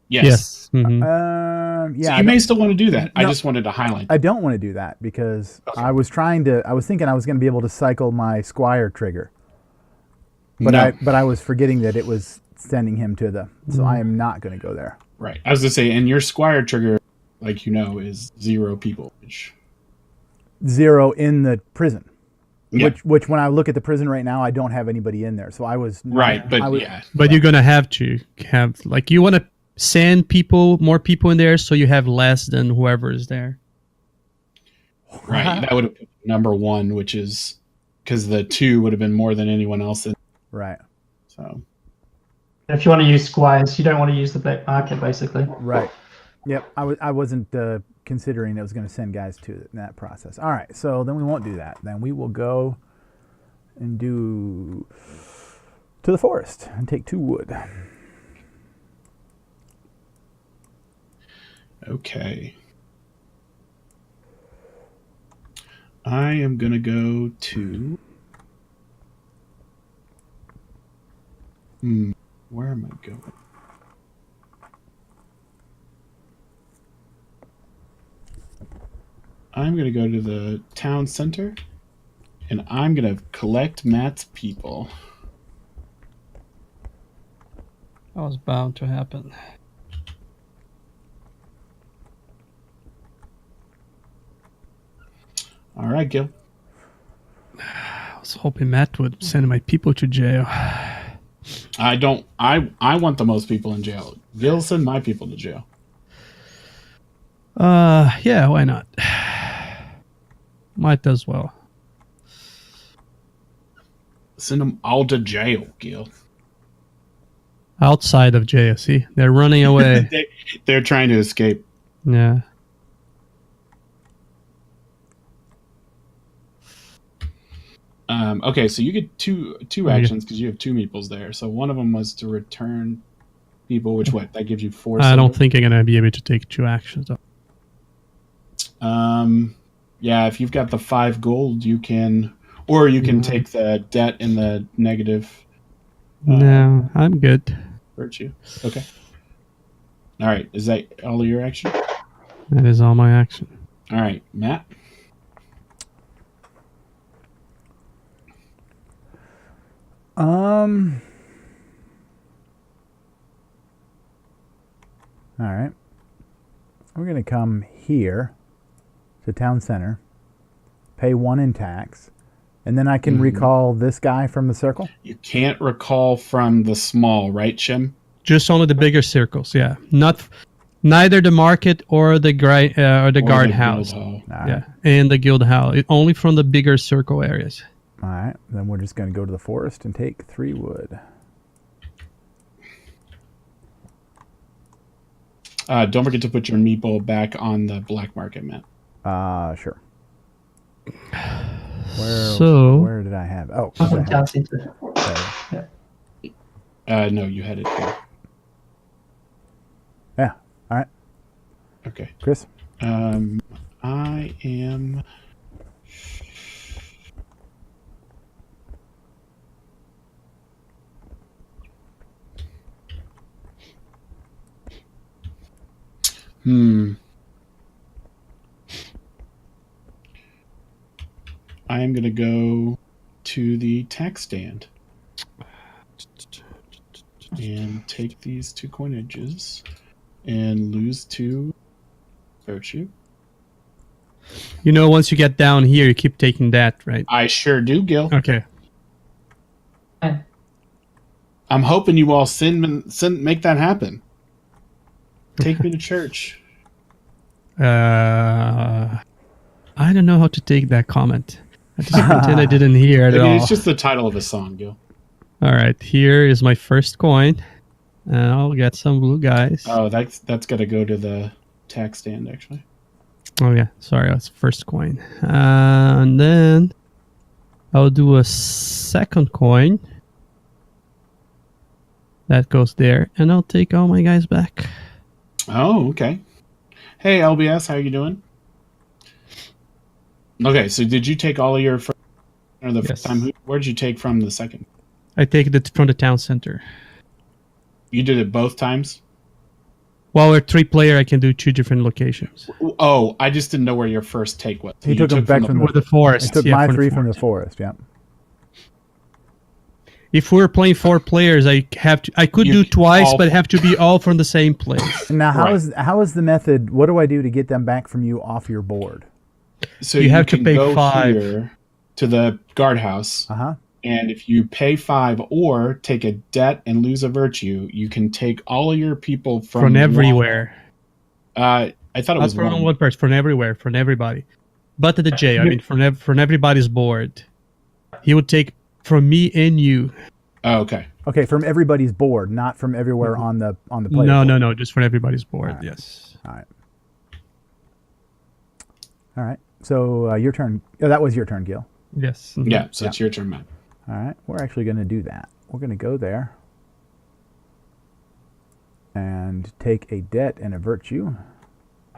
Yes. Mm-hmm. Yeah. So you may still want to do that. No, I just wanted to highlight. I don't want to do that because I was thinking I was going to be able to cycle my Squire trigger. But I was forgetting that it was sending him to the... So I am not going to go there. Right. I was going to say, and your Squire trigger, like you know, is 0 people. 0 in the prison. Yeah. Which when I look at the prison right now, I don't have anybody in there. So I was... Right, but But you're going to have, like, you want to send more people in there so you have less than whoever is there. Right. That would have been number 1, which is... Because the 2 would have been more than anyone else. Right. So... If you want to use squires, you don't want to use the black market, basically. Right. Yep. I wasn't considering it was going to send guys to that process. All right. So then we won't do that. Then we will go and do to the forest and take 2 wood. Okay. I am going to go to... where am I going? I'm going to go to the town center, and I'm going to collect Matt's people. That was bound to happen. All right, Gil. was hoping Matt would send my people to jail. I don't. I want the most people in jail. Gil, send my people to jail. Yeah, why not? Might as well. Send them all to jail, Gil. Outside of jail, see? They're running away. They're trying to escape. Yeah. Okay, so you get two actions because you have 2 meeples there. So one of them was to return people, which that gives you 4 I don't silver? think I'm gonna be able to take 2 actions. Yeah, if you've got the 5 gold, you can, or you can take the debt and the negative No, I'm good. virtue. Okay. All right. Is that all of your action? That is all my action. All right, Matt. All right. We're going to come here to town center, pay 1 in tax, and then I can recall this guy from the circle? You can't recall from the small, right, Shim? Just only the bigger circles, yeah. Neither the market or the guardhouse. Guildhall. Yeah, and the guild house. Only from the bigger circle areas. All right. Then we're just going to go to the forest and take 3 wood. Don't forget to put your meeple back on the black market, Matt. Sure. Where did I have? Oh, Up I in have town it. center. There. No, you had it here. Yeah. All right. Okay. Chris? I am... I am going to go to the tax stand and take these 2 coinages and lose 2 virtue. You know, once you get down here, you keep taking that, right? I sure do, Gil. Okay. I'm hoping you all make that happen. Take me to church. I don't know how to take that comment. I just pretend I didn't hear it at all. It's just the title of a song, Gil. All right, here is my first coin. I'll get some blue guys. Oh, that's got to go to the tax stand, actually. Oh yeah, sorry, that's first coin. And then I'll do a second coin. That goes there, and I'll take all my guys back. Oh, okay. Hey, LBS, how you doing? Okay, so did you take all of your first or the Yes. first time? Where did you take from the second? I take it from the town center. You did it both times? While we're 3-player, I can do 2 different locations. Oh, I just didn't know where your first take was. He You took them back from Or the forest. I took yeah, my from 3 the from the forest. forest, yeah. If we're playing 4 players, I could You do twice, all- but have to be all from the same place. And now, Right. how is the method? What do I do to get them back from you off your board? So You have to can pay go 5. here to the guardhouse, and if you pay 5 or take a debt and lose a virtue, you can take all of your people From everywhere. I thought it Not was from one person, from everywhere, from everybody. But at the J, I mean, from everybody's board. He would take from me and you. Oh, okay. Okay, from everybody's board, not from everywhere on the player No, board. no, just from everybody's board. All right. Yes. All right. So your turn. Oh, that was your turn, Gil. Yes. Yeah, so it's your turn, Matt. All right. We're actually going to do that. We're going to go there and take a debt and a virtue.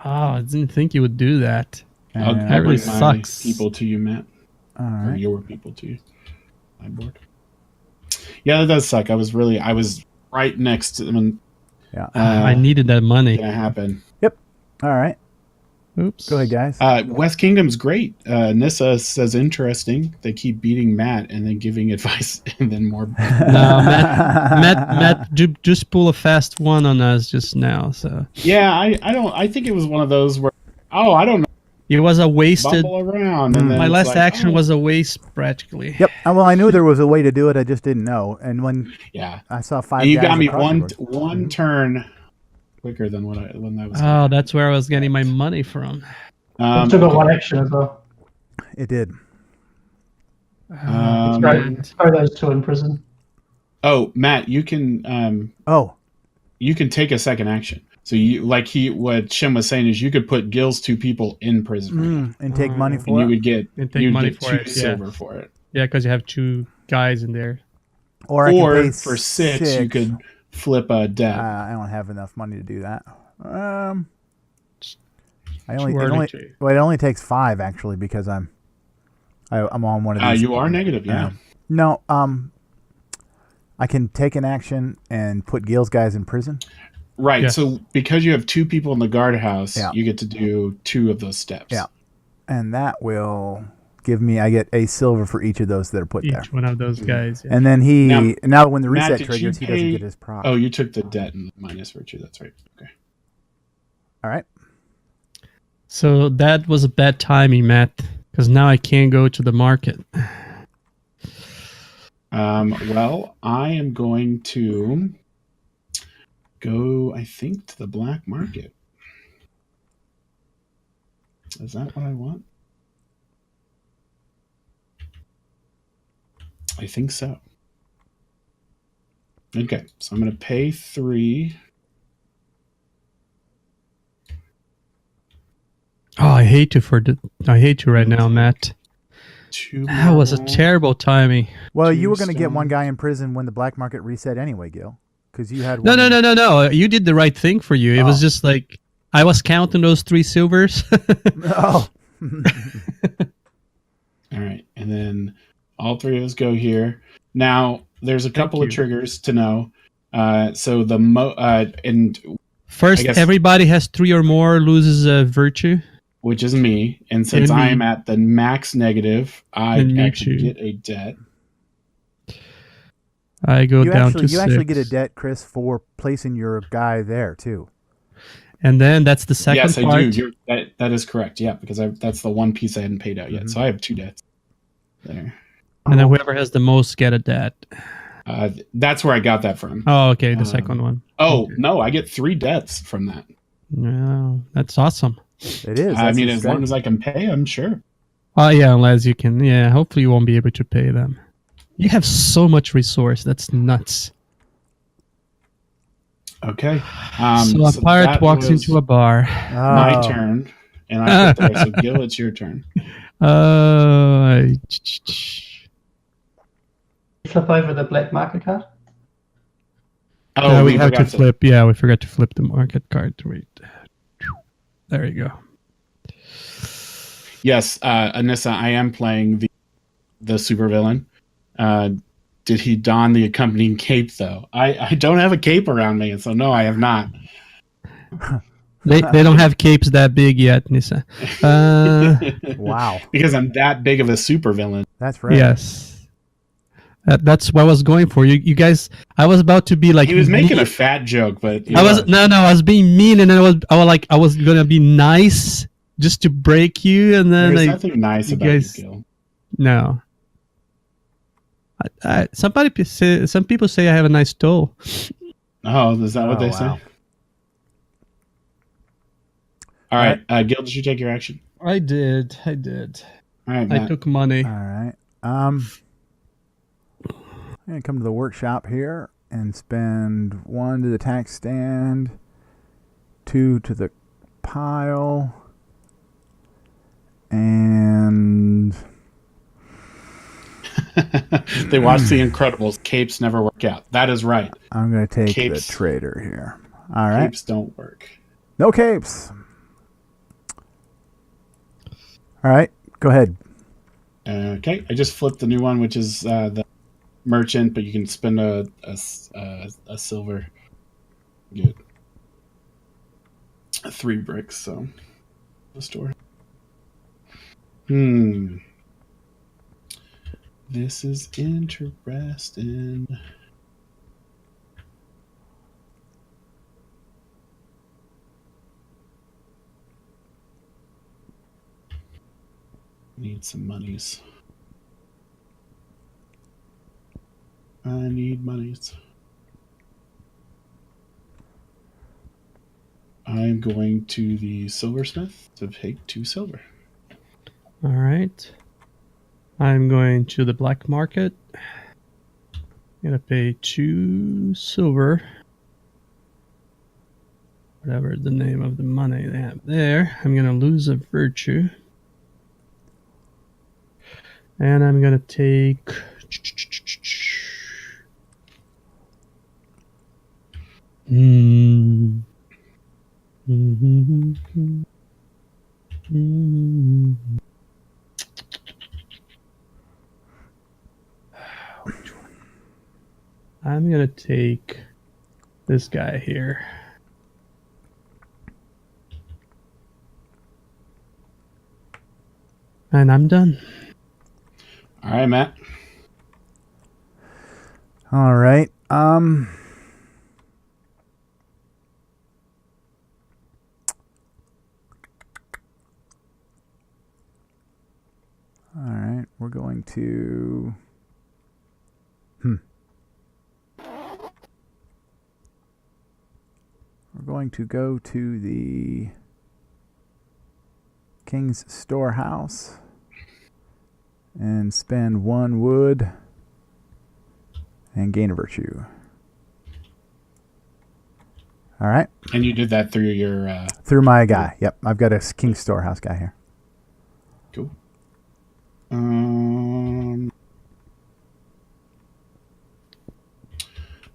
Oh, I didn't think you would do that. I'll And- That really bring my sucks. people to you, Matt. All Or right. your people to you. My board. Yeah, that does suck. I was right next to them. Yeah. I needed that money. Gonna happen. All right. Oops. Go ahead, guys. West Kingdom's great. Nissa says interesting. They keep beating Matt and then giving advice and then more. No, Matt, just pull a fast one on us just now. So Yeah, I don't. I think it was one of those where. Oh, I don't know. It was a wasted. bumble around, and then My it's last like, action oh. was a waste practically. Yep. Well, I knew there was a way to do it. I just didn't know. And when Yeah, I saw 5 and you guys got me across the one board. turn quicker than when that was. Oh, that's where I was getting my money from. It took a one action as well. It did. Throw those two in prison. Oh, Matt, you can you can take a second action. So what Shim was saying is you could put Gil's 2 people in prison And take money for and it. you would get for 2 silver for it. Yeah, because you have 2 guys in there. Or I can pay for 6 you could flip a debt. I don't have enough money to do that. It only takes 5 actually because I'm on one of these. You are negative, yeah. No, I can take an action and put Gil's guys in prison. Right. Yeah. So because you have 2 people in the guardhouse, you get to do 2 of those steps. Yeah. And that will give me, I get a silver for each of those that are put there. Each one of those guys. Yeah. And then now when the reset Matt, triggers, he doesn't get his prop. Oh, you took the debt and minus virtue. That's right. Okay. All right. So that was a bad timing, Matt, because now I can't go to the market. Well, I am going to go, I think, to the black market. Is that what I want? I think so. Okay, so I'm going to pay 3. Oh, I hate you right now, Matt. 2 That was a terrible timing. Well, 2 you were going to get one stones. guy in prison when the black market reset anyway, Gil, because you had No, one. no. You did the right thing for you. It was just like I was counting those 3 silvers. Oh. All right, and then all 3 of us go here. Now, there's a couple of triggers to know. So and First, everybody has 3 or more loses a virtue. Which is me, and since I am at the max negative, I actually get a debt. I go down to 6. You actually get a debt, Chris, for placing your guy there too. And then that's the second part. Yes, I do. That is correct. Yeah, because that's the one piece I hadn't paid out yet. So I have 2 debts there. And then whoever has the most get a debt. That's where I got that from. Oh, okay, the second one. Oh, no, I get 3 debts from that. No, that's awesome. It is. I mean, as long as I can pay, I'm sure. Oh, yeah, unless you can. Yeah, hopefully you won't be able to pay them. You have so much resource. That's nuts. Okay. So a pirate walks into a bar. My turn. And I put there. So, Gil, it's your turn. Flip over the black market card. Oh, we have to flip. Yeah, we forgot to flip the market card. Wait. There you go. Yes, Anissa, I am playing the supervillain. Did he don the accompanying cape, though? I don't have a cape around me, and so no, I have not. They don't have capes that big yet, Nissa. Wow. Because I'm that big of a supervillain. That's right. Yes. That's what I was going for. You guys, I was about to be like. He was making a fat joke, but I was being mean, and then I was gonna be nice just to break you, and then there's nothing nice about you, Gil. No. Some people say I have a nice toe. Oh, is that what they say? All right, Gil, did you take your action? I did. All right, Matt. I took money. All right. I'm going to come to the workshop here and spend 1 to the tax stand, 2 to the pile, and... They watched The Incredibles. Capes never work out. That is right. I'm going to take the trader here. All right. Capes don't work. No capes. All right. Go ahead. Okay. I just flipped the new one, which is the merchant, but you can spend a silver. Get 3 bricks, so the store. This is interesting. Need some monies. I need monies. I'm going to the silversmith to take 2 silver. All right. I'm going to the black market. I'm gonna pay 2 silver. Whatever the name of the money they have there. I'm gonna lose a virtue. And I'm gonna take I'm gonna take this guy here. And I'm done. All right, Matt. All right. All right. We're going to. We're going to go to the King's Storehouse and spend 1 wood and gain a virtue. All right. And you did that through your... Through my guy. Yep. I've got a King's Storehouse guy here. Cool.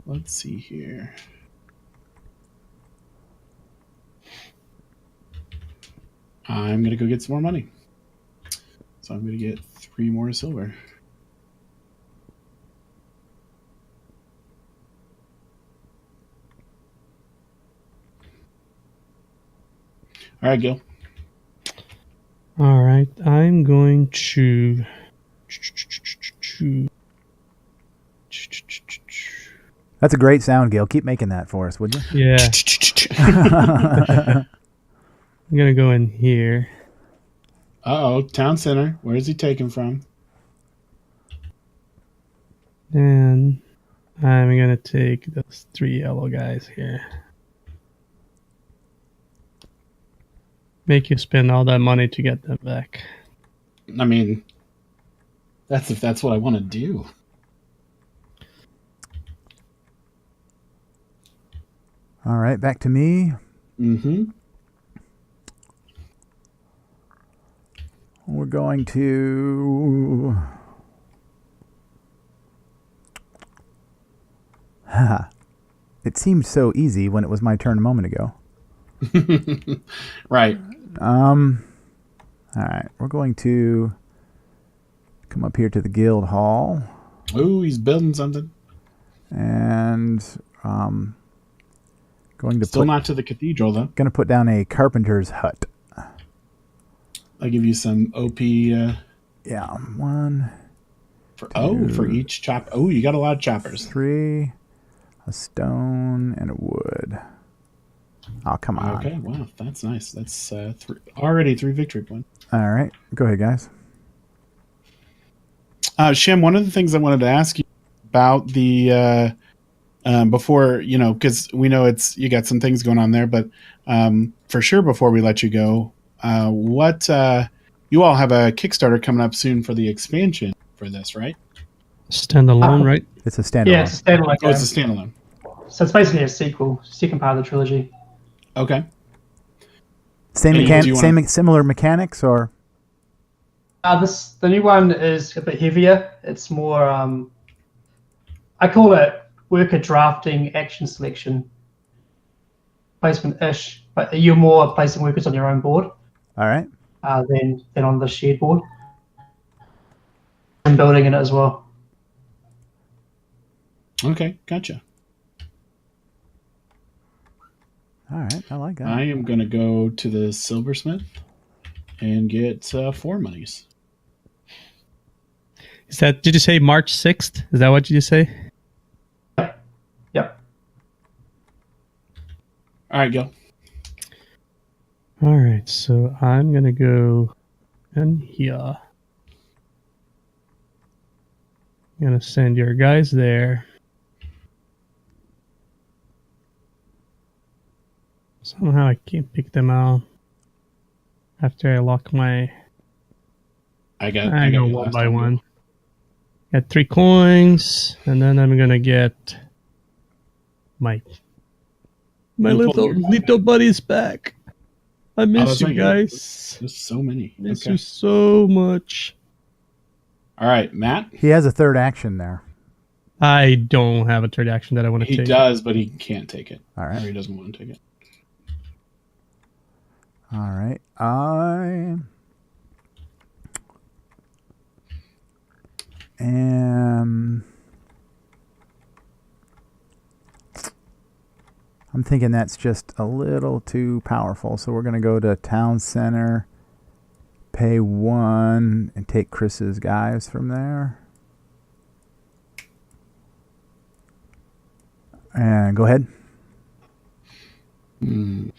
Let's see here. I'm going to go get some more money. So I'm going to get 3 more silver. All right, Gil. All right, I'm going to. That's a great sound, Gil. Keep making that for us, would you? Yeah. I'm gonna go in here. Uh-oh, town center. Where is he taken from? And I'm gonna take those 3 yellow guys here. Make you spend all that money to get them back. I mean, that's if that's what I want to do. All right, back to me. Mm-hmm. We're going to... It seemed so easy when it was my turn a moment ago. Right. All right, we're going to come up here to the guild hall. Ooh, he's building something. And going to Still not to the cathedral, though. Going to put down a carpenter's hut. I'll give you some OP. Yeah, 1. For each chop. Oh, you got a lot of choppers. 3, a stone, and a wood. Oh, come on. Okay, wow, that's nice. That's already 3 victory points. All right, go ahead, guys. Shem, one of the things I wanted to ask you about the before, because we know you got some things going on there, but for sure before we let you go, what you all have a Kickstarter coming up soon for the expansion for this, right? Standalone, right? It's a standalone. Yeah, it's a standalone. Oh, it's a standalone. So it's basically a sequel, second part of the trilogy. Okay. Similar mechanics, or? The new one is a bit heavier. It's more, I call it worker drafting, action selection, placement-ish. But you're more placing workers on your own board. All right. Than on the shared board. And building in it as well. Okay, gotcha. All right, I like that. I am going to go to the silversmith and get 4 monies. Did you say March 6th? Is that what you say? Yep. All right, go. All right, so I'm going to go in here. I'm gonna send your guys there. Somehow I can't pick them out after I lock my. I I got go you one last by time. one. Got 3 coins, and then I'm gonna get my You pulled your guy little buddies back. I miss that's you right, guys. There's so many. Miss Okay. you so much. All right, Matt. He has a third action there. I don't have a third action that I want to He take. does, but he can't take it. All right. Or he doesn't want to take it. All right. I'm thinking that's just a little too powerful, so we're going to go to Town Center, pay 1, and take Chris's guys from there. And go ahead. You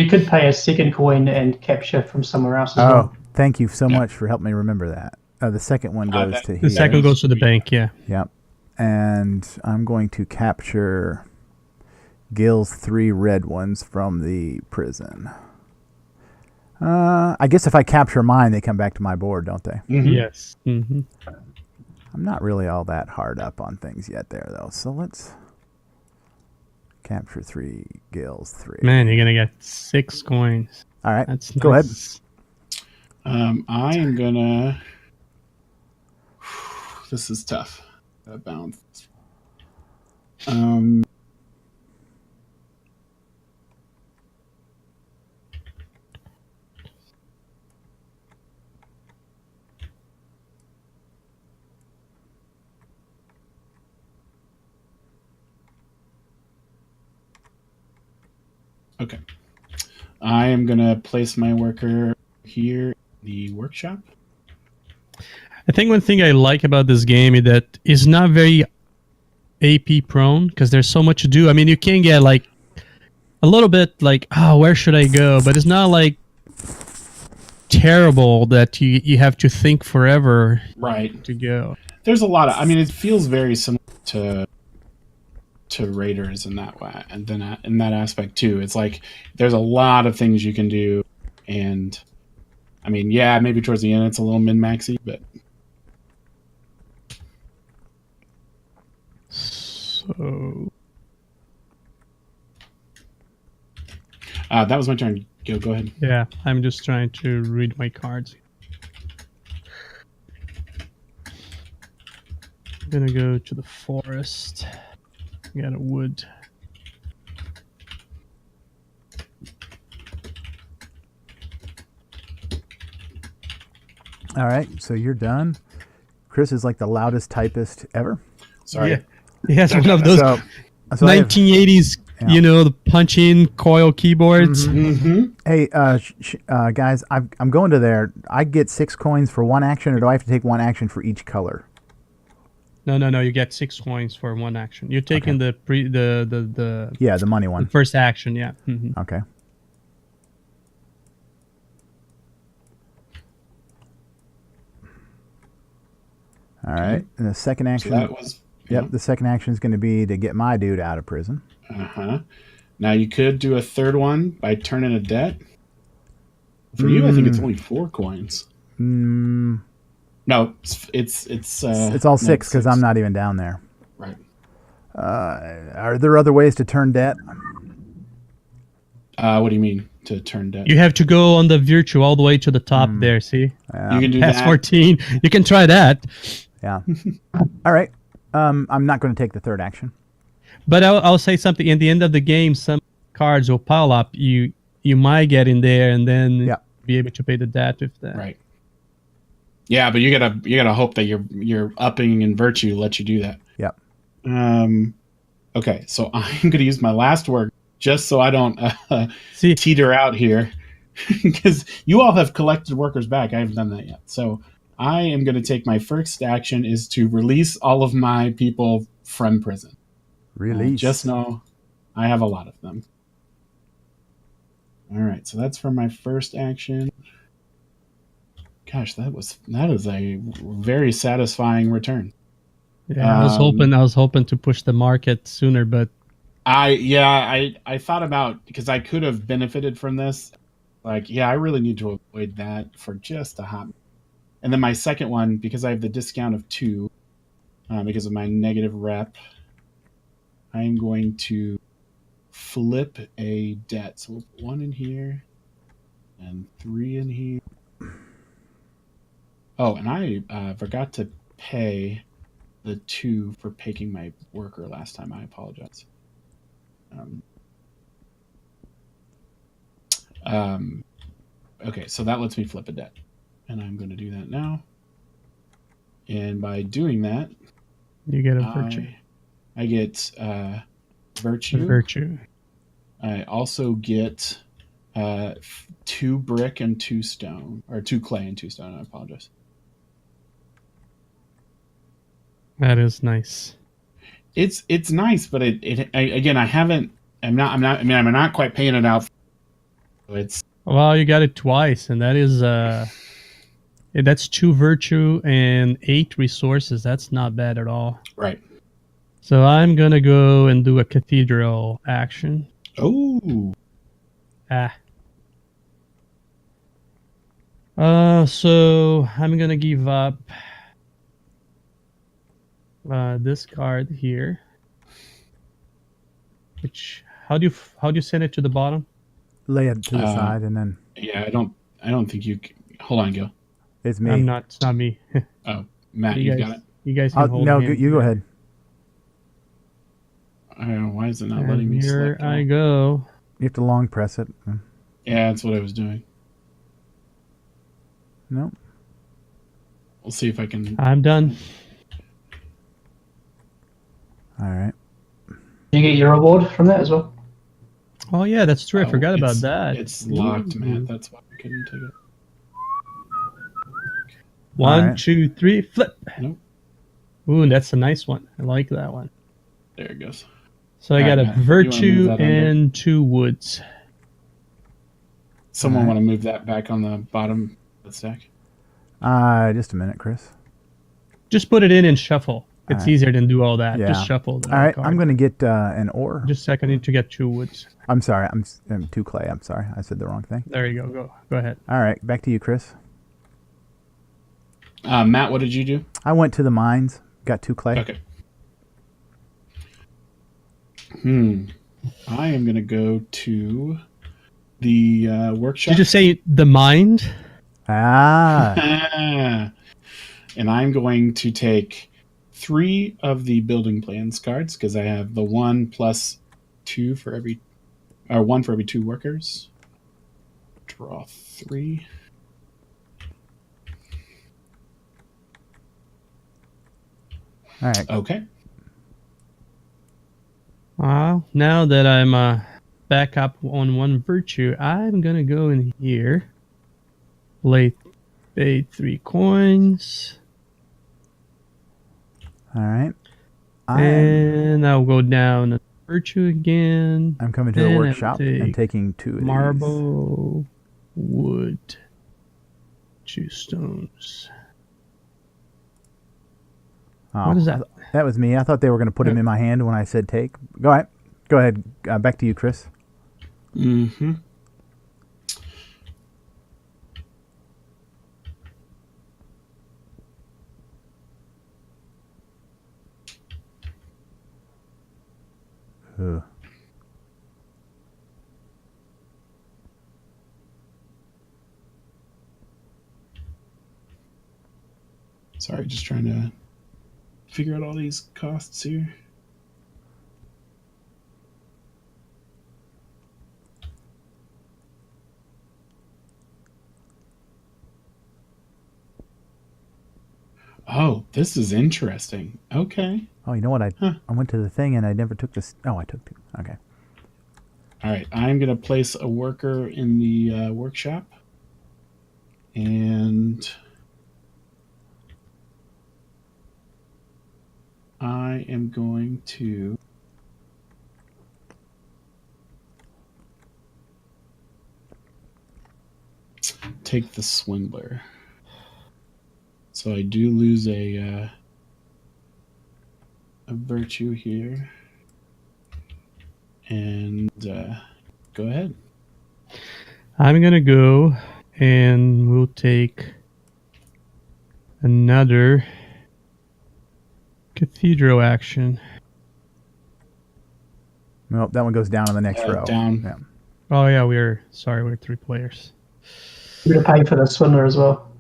could pay a second coin and capture from somewhere else as well. Thank you so much for helping me remember that. The second one goes to The here. second goes to the bank, yeah. Yep. And I'm going to capture Gil's 3 red ones from the prison. I guess if I capture mine, they come back to my board, don't they? Mm-hmm. Yes. Mm-hmm. I'm not really all that hard up on things yet there, though. So let's capture 3, Gil's 3. Man, you're gonna get 6 coins. All right. That's Go ahead. nice. I am gonna. This is tough. Bounce. Okay. I am gonna place my worker here in the workshop. I think one thing I like about this game is that it's not very AP prone because there's so much to do. I mean, you can get like a little bit like, oh, where should I go? But it's not like terrible that you have to think forever Right. to go. There's a lot of. I mean, it feels very similar to Raiders in that way, and then in that aspect too. It's like there's a lot of things you can do, and I mean, yeah, maybe towards the end it's a little min-maxy, but So that was my turn. Go ahead. yeah, I'm just trying to read my cards. I'm gonna go to the forest. Got a wood. All right. So you're done. Chris is like the loudest typist ever. Sorry. Yeah. He has one of those So I have- 1980s, Yeah. the punch-in coil keyboards. Mm-hmm. Hey, guys, I'm going to there. I get 6 coins for 1 action, or do I have to take 1 action for each color? No. You get 6 coins for 1 action. You're taking the Yeah, the money one. first action. Yeah. Mhm. Okay. All right. And the second So action. that was. Yep. The second action is going to be to get my dude out of prison. Uh-huh. Now you could do a third one by turning a debt. For you, I think it's only 4 coins. Mm, No, it's all no, 6 because I'm not even down there. right. Are there other ways to turn debt? What do you mean to turn debt? You have to go on the virtue all the way to the top there. See, You can do past that. 14. You can try that. Yeah. All right. I'm not going to take the third action. But I'll say something. In the end of the game, some cards will pile up. You might get in there and then be able to pay the debt with that. Right. Yeah, but you gotta hope that your upping in virtue lets you do that. Yep. Okay, so I'm gonna use my last work just so I don't See, teeter out here, because you all have collected workers back. I haven't done that yet. So I am gonna take my first action is to release all of my people from prison. Release. Just know I have a lot of them. All right, so that's for my first action. Gosh, that is a very satisfying return. Yeah, I was hoping to push the market sooner, but I thought about, because I could have benefited from this. Like, yeah, I really need to avoid that for just a hot minute. And then my second one, because I have the discount of 2, because of my negative rep, I am going to flip a debt. So we'll put 1 in here and 3 in here. Oh, and I forgot to pay the 2 for picking my worker last time. I apologize. Okay, so that lets me flip a debt. And I'm going to do that now. And by doing that, you get a virtue. I get virtue. Virtue. I also get 2 brick and 2 stone, or 2 clay and 2 stone. I apologize. That is nice. It's nice, but I'm not quite paying it out. Well, you got it twice, and that is that's 2 virtue and 8 resources. That's not bad at all. Right. So I'm gonna go and do a cathedral action. Oh. So I'm gonna give up this card here. Which how do you send it to the bottom? Lay it to the side and then. Yeah, I don't think you. Hold on, Gil. It's me. It's not me. Oh, Matt, you got it. You guys can hold no, hand you go ahead. I don't know, why is it not letting me here select? I go. You have to long press it. Yeah, that's what I was doing. No. We'll see if I can. I'm done. All right. You get your reward from that as well. Oh yeah, that's true. I forgot about it's- that. It's locked, Matt. That's why I couldn't take it. 1, Alright. 2, 3, flip. Nope. Ooh, that's a nice one. I like that one. There it goes. So I Alright, got a Matt, you wanna virtue move that under? and 2 woods. Someone Alright. want to move that back on the bottom of the stack? Just a minute, Chris. Just put it in and shuffle. It's Alright. easier than do all that. Yeah. Just shuffle. The All right, card. I'm going to get an ore. Just a second. I need to get 2 woods. I'm sorry, I'm 2 clay. I'm sorry, I said the wrong thing. There you go. Go ahead. All right, back to you, Chris. Matt, what did you do? I went to the mines, got 2 clay. Okay. I am going to go to the workshop. Did you say the mind? Ah, And I'm going to take 3 of the building plans cards, because I have the 1 plus 2 for every, or 1 for every 2 workers. Draw 3. all right. Okay. Now that I'm back up on 1 virtue, I'm gonna go in here. Pay 3 coins. All right. And I'll go down to virtue again. I'm coming to the Then I workshop and take taking 2 of these. Marble, wood, 2 stones. Oh, What is that? That was me. I thought they were going to put them in my hand when I said take. Go ahead. Back to you, Chris. Mm-hmm. Ugh. Sorry, just trying to figure out all these costs here. Oh, this is interesting. Okay. Oh, you know what? I went to the thing and I never took this. Oh, I took 2. Okay. All right. I'm going to place a worker in the workshop. And I am going to take the swindler. So I do lose a virtue here. And go ahead. I'm gonna go and we'll take another cathedral action. Nope, that one goes down on the next row. Down. Yeah. Oh yeah, we're 3 players. You're gonna pay for the swindler as well.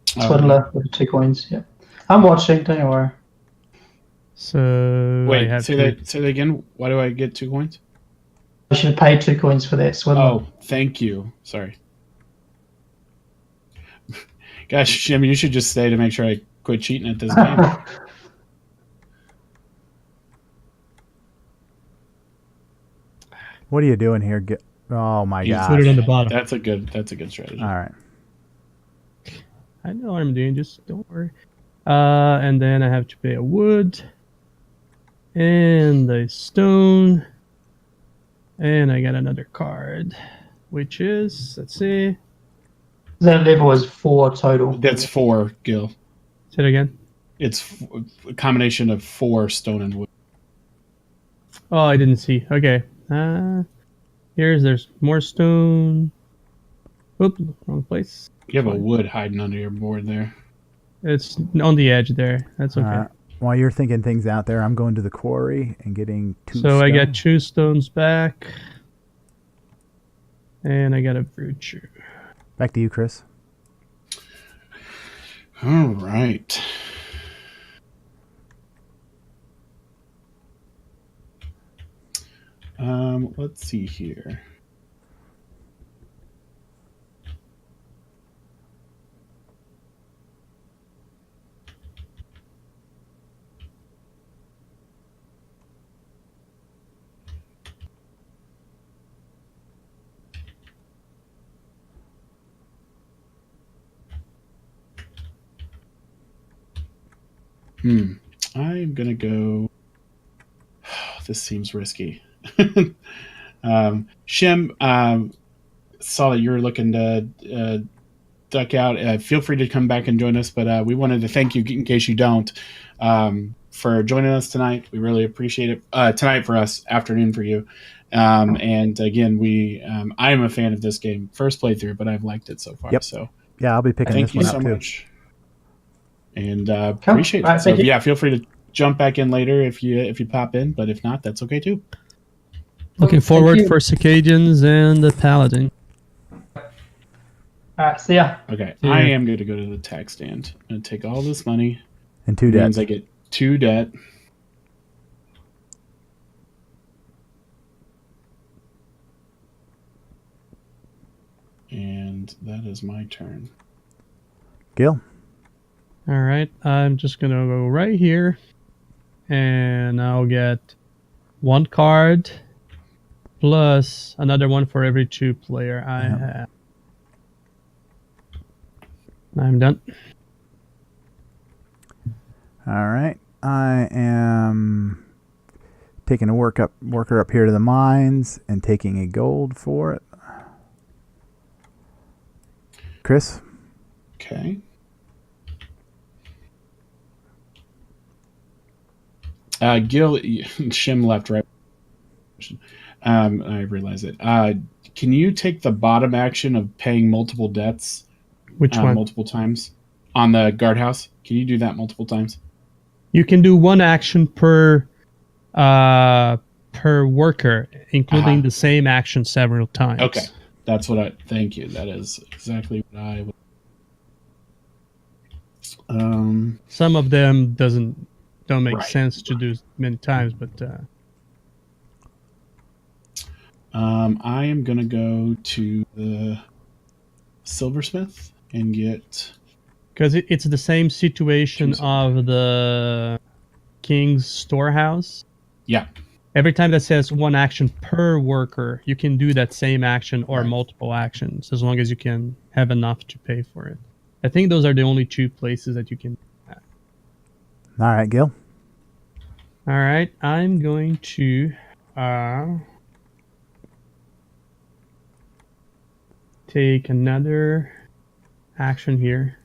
Swindler with 2 coins. Yeah, I'm watching. Don't worry. So I Wait, have say that again. Why do I get 2 coins? I should have paid 2 coins for that swindler. Oh, thank you. Sorry. Gosh, Jim, you should just stay to make sure I quit cheating at this game. What are you doing here? Oh my You god! put it on the bottom. That's a good strategy. All right. I know what I'm doing, just don't worry. And then I have to pay a wood and a stone. And I got another card, which is, let's see. That level is 4 total. That's 4, Gil. Say it again. It's a combination of 4 stone and wood. Oh, I didn't see. Okay. There's more stone. Oop, wrong place. You have a wood hiding under your board there. It's on the edge there. That's okay. While you're thinking things out there, I'm going to the quarry and getting 2 So stone. I got 2 stones back. And I got a virtue. Back to you, Chris. All right. Let's see here. I'm gonna go. This seems risky. Shem, saw that you were looking to duck out. Feel free to come back and join us, but we wanted to thank you, in case you don't, for joining us tonight. We really appreciate it. Tonight for us, afternoon for you. And again, I am a fan of this game. First playthrough, but I've liked it so far. Yep. So Yeah, I'll be picking thank this you one so up too. much. And appreciate Right, it. So thank you. yeah, feel free to jump back in later if you pop in, but if not, that's okay too. Looking Thank forward you. for Cicadians and the Paladin. Alright, see ya. Okay, Yeah. I am going to go to the tax stand. I'm going to take all this money. And 2 Means debts. I get 2 debt. And that is my turn. Gil. All right, I'm just gonna go right here, and I'll get 1 card plus another one for every 2 player I have. I'm done. All right. I am taking a worker up here to the mines and taking a gold for it. Chris. Okay. Gil, Shim left, right? I realize it. Can you take the bottom action of paying multiple debts? Which one? Multiple times on the guardhouse? Can you do that multiple times? You can do 1 action per worker, including the same action several times. Okay, that's what I. Thank you. That is exactly what I would. Some of them don't make Right. sense to do many times, but I am gonna go to the silversmith and get. because it's the same situation of the king's storehouse. Yeah. Every time that says 1 action per worker, you can do that same action or Right. multiple actions, as long as you can have enough to pay for it. I think those are the only 2 places that you can. All right, Gil. All right, I'm going to take another action here.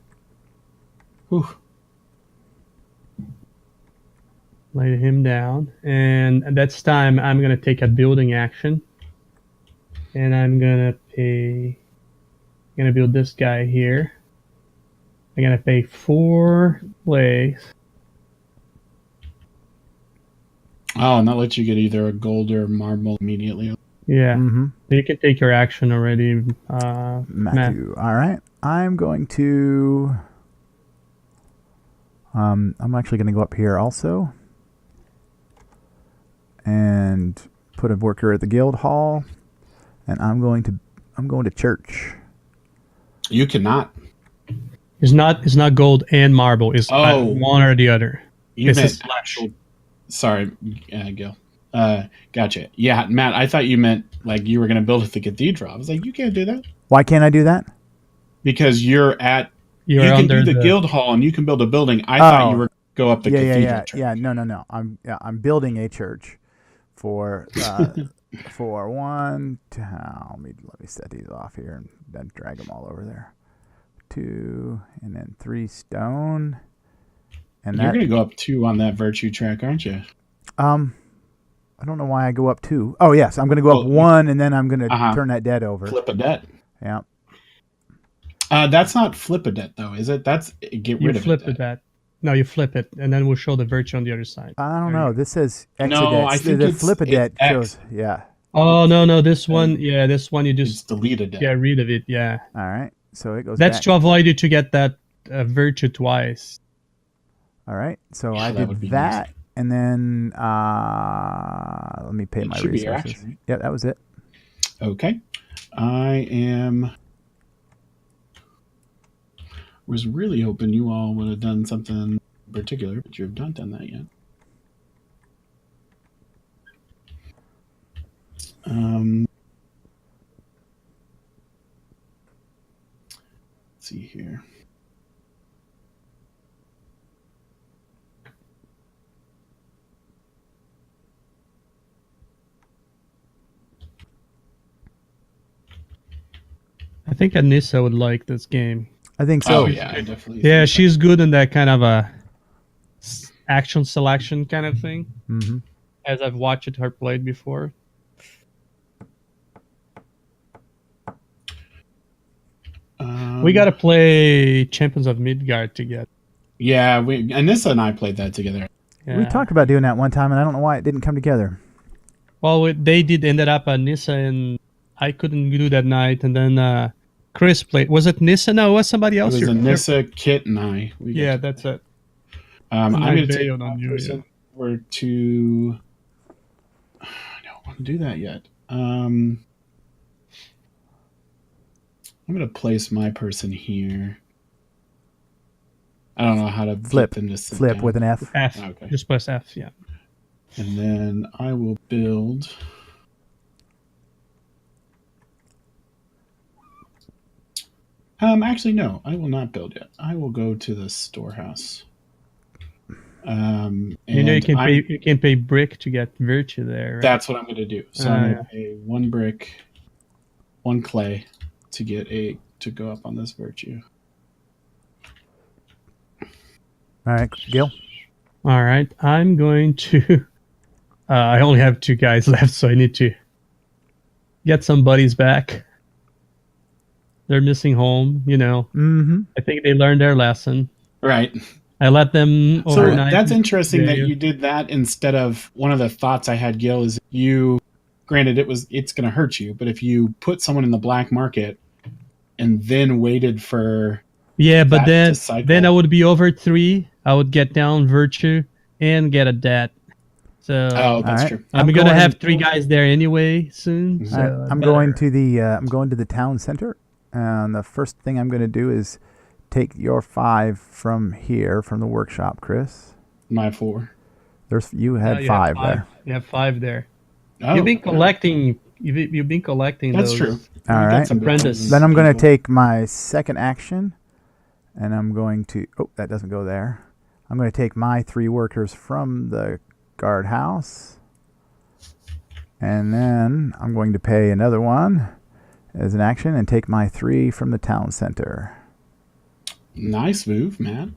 Whew. Lay him down, and at that time I'm gonna take a building action, and I'm gonna build this guy here. I'm gonna pay 4 plays. Oh, and that lets you get either a gold or marble immediately. Yeah, Mm-hmm. you can take your action already, Matt. Matthew. All right. I'm going to. I'm actually going to go up here also, and put a worker at the guild hall, and I'm going to church. You cannot. It's not gold and marble. It's one or the other. You It's a meant slash. actual. Sorry, Gil. Gotcha. Yeah, Matt, I thought you meant like you were going to build at the cathedral. I was like, you can't do that. Why can't I do that? Because you can under do the guild hall and you can build a building. I thought you were go up the cathedral church. Yeah. No. I'm building a church for for one. Let me set these off here and then drag them all over there. 2 and then 3 stone. And you're going to go up 2 on that virtue track, aren't you? I don't know why I go up 2. Oh yes, I'm going to go up 1 and then I'm going to turn that debt over. Flip a debt. Yeah. That's not flip a debt though, is it? That's get rid of flip it. the debt. No, you flip it, and then we'll show the virtue on the other side. I don't know. This says exit No, debt. I think the it's flip a debt X. shows. Yeah. Oh no, this one. Yeah, this one you Just just delete a debt. get rid of it. Yeah, All right. So it goes. that's back. to avoid you to get that virtue twice. All right. So Yeah, I that would be did that, and then let me pay It my should be your resources. action, right? Yeah, that was it. Okay. Was really hoping you all would have done something particular, but you have not done that yet. Let's see here. I think Anissa would like this game. I think so. Oh yeah, I definitely. Yeah, think she's good in that kind of a action selection kind of thing. Mm-hmm. As I've watched her play before. We gotta play Champions of Midgard together. Yeah, Anissa and I played that together. Yeah. We talked about doing that one time, and I don't know why it didn't come together. Well, they did ended up Nissa, and I couldn't do that night. And then Chris played. Was it Nissa? No, it was somebody It else. was here. Anissa, Kit, and I. Yeah, that's it. I'm going to take bailed on you, person over to. I don't want to do that yet. I'm going to place my person here. I don't know how to Flip. get them to sit Flip down. with an F. F. Okay. Just press F. Yeah. And then I will build. Actually, no, I will not build yet. I will go to the storehouse. You know, you can pay brick to get virtue there. Right? That's what I'm going to do. So I'm going to pay 1 brick, 1 clay to go up on this virtue. All right, Gil. All right, I'm going to. I only have 2 guys left, so I need to get some buddies back. They're missing home, you know. Mm-hmm. I think they learned their lesson. Right. I let them overnight. So that's interesting that you did that instead of one of the thoughts I had, Gil, is granted it's going to hurt you, but if you put someone in the black market and then waited for but then cycle. I would be over 3. I would get down virtue and get a debt. So that's right. true. I'm gonna have 3 guys there anyway soon. So All right, I'm going to the town center, and the first thing I'm going to do is take your 5 from here from the workshop, Chris. My 4. You had 5 there. You have 5 there. Oh, You've been collecting. You've been collecting. That's those. true. All We got right. some Apprentice. Then I'm going to people. take my second action, and I'm going to. Oh, that doesn't go there. I'm going to take my 3 workers from the guardhouse, and then I'm going to pay another one as an action and take my 3 from the town center. Nice move, man.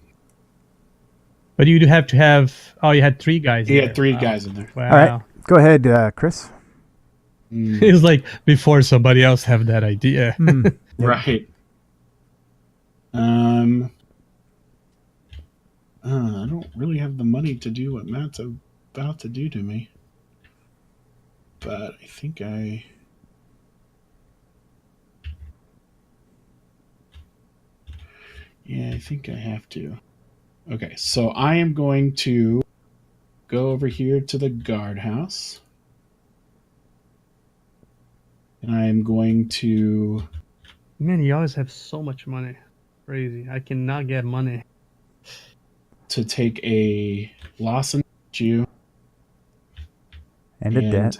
But you'd have to have. Oh, you had 3 guys. He there. had 3 Wow. guys in there. Wow. All right, go ahead, Chris. It was like before somebody else have that idea. Yep. Right. I don't really have the money to do what Matt's about to do to me. But I think I have to. Okay, so I am going to go over here to the guardhouse. And I am going to... Man, you always have so much money. Crazy. I cannot get money. to take a loss in you And a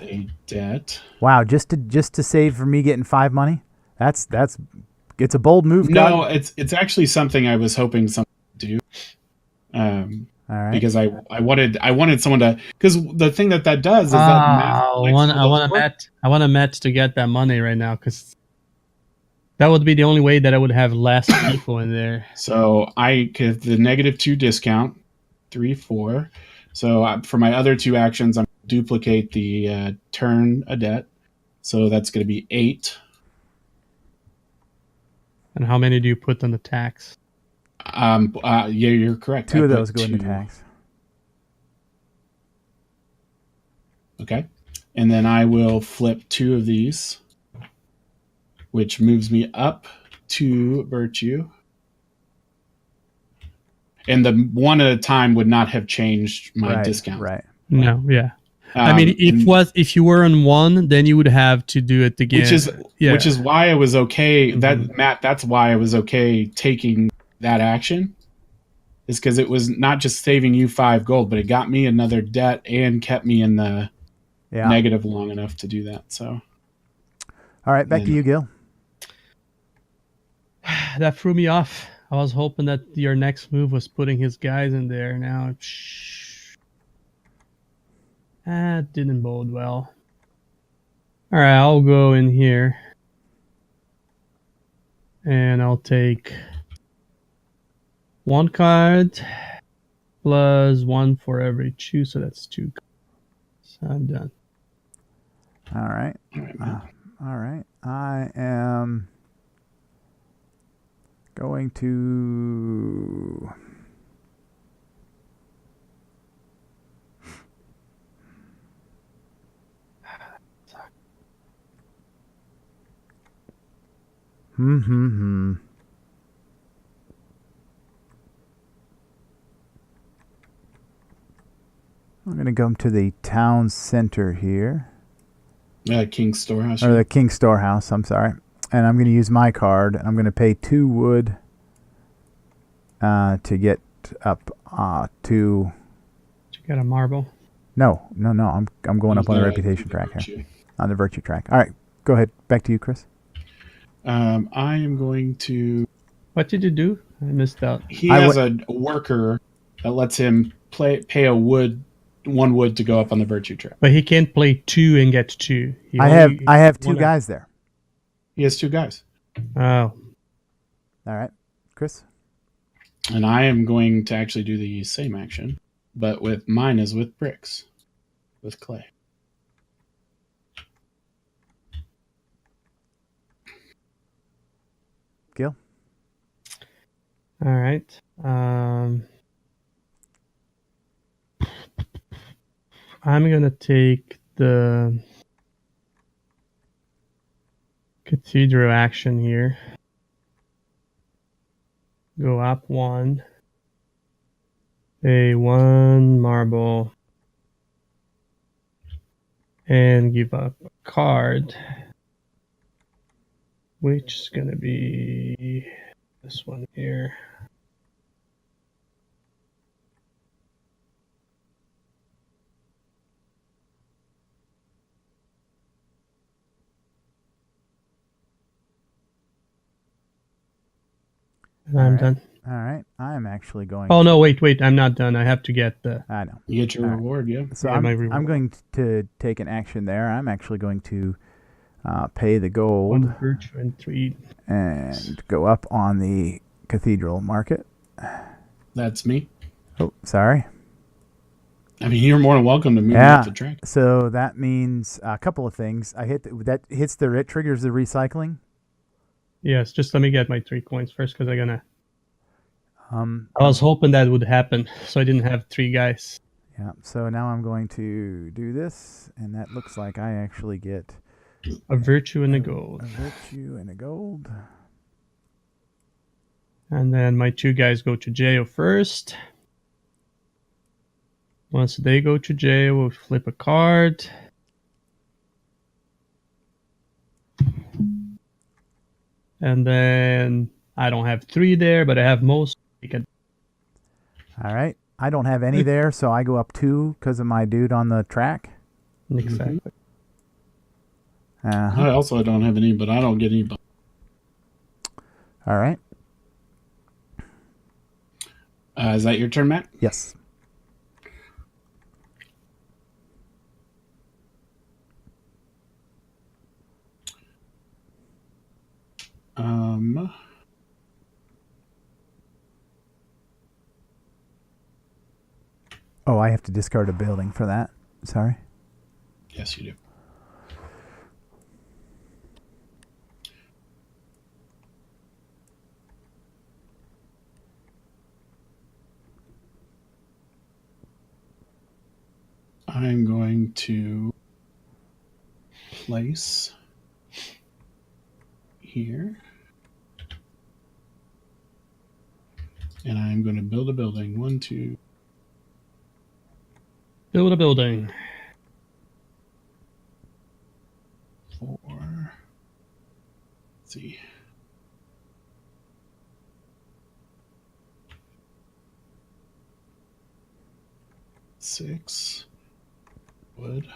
debt. Wow, just to save for me getting 5 money? That's it's a bold move. No, it's actually something I was hoping someone would do. All right. Because I wanted someone to, because the thing that does is that I want a Matt to get that money right now, because that would be the only way that I would have less people in there. So I get the -2 discount, 3, 4. So for my other 2 actions, I'm going to duplicate the turn a debt. So that's going to be 8. And how many do you put on the tax? Yeah, you're correct. 2 of those go into tax. Okay. And then I will flip 2 of these, which moves me up to virtue. And the 1 at a time would not have changed my discount. Right. No, yeah. I mean, if you were on 1, then you would have to do it again. Which is why I was okay. Matt, that's why I was okay taking that action. Is because it was not just saving you 5 gold, but it got me another debt and kept me in the negative long enough to do that. So, all right, back to you, Gil. That threw me off. I was hoping that your next move was putting his guys in there. Now, that didn't bode well. All right, I'll go in here, and I'll take 1 card plus 1 for every 2, so that's 2 cards. So I'm done. All right. All right. I am going to... I'm going to go to the town center here. King's Storehouse. Or the King's Storehouse, I'm sorry. And I'm going to use my card. I'm going to pay 2 wood to get up to... Did you get a marble? No. I'm going up on the reputation track here. On the virtue track. All right, go ahead. Back to you, Chris. I am going to... What did you do? I missed out. He has a worker that lets him pay a 1 wood to go up on the virtue track. But he can't play 2 and get 2. I have 2 guys there. He has 2 guys. Oh. All right, Chris. And I am going to actually do the same action, but mine is with bricks, with clay. Gil. All right. I'm going to take the cathedral action here. Go up 1. Pay 1 marble. And give up a card. Which is going to be this one here. And I'm done. All right. I'm actually going... Oh, no, wait. I'm not done. I have to get the... I know. You get your reward, yeah. So Yeah, I'm going to take an action there. I'm actually going to pay the gold 1 virtue and 3. and go up on the cathedral market. That's me. Oh, sorry. I mean, you're more than welcome to move Yeah. off the track. So that means a couple of things. That hits it triggers the recycling. Yes, just let me get my 3 coins first because I'm gonna. I I was hoping that would happen, so I didn't have 3 guys. Yeah. So now I'm going to do this, and that looks like I actually get A virtue and a gold. a virtue and a gold. And then my 2 guys go to jail first. Once they go to jail, we'll flip a card. And then I don't have 3 there, but I have most. All right. I don't have any there, so I go up 2 because of my dude on the track. Exactly. Uh-huh. I also don't have any, but I don't get any. All right. Is that your turn, Matt? Yes. Oh, I have to discard a building for that. Sorry. Yes, you do. I'm going to place here. And I'm going to build a building. 1, 2. Build a building. 4. Let's see. 6. Wood.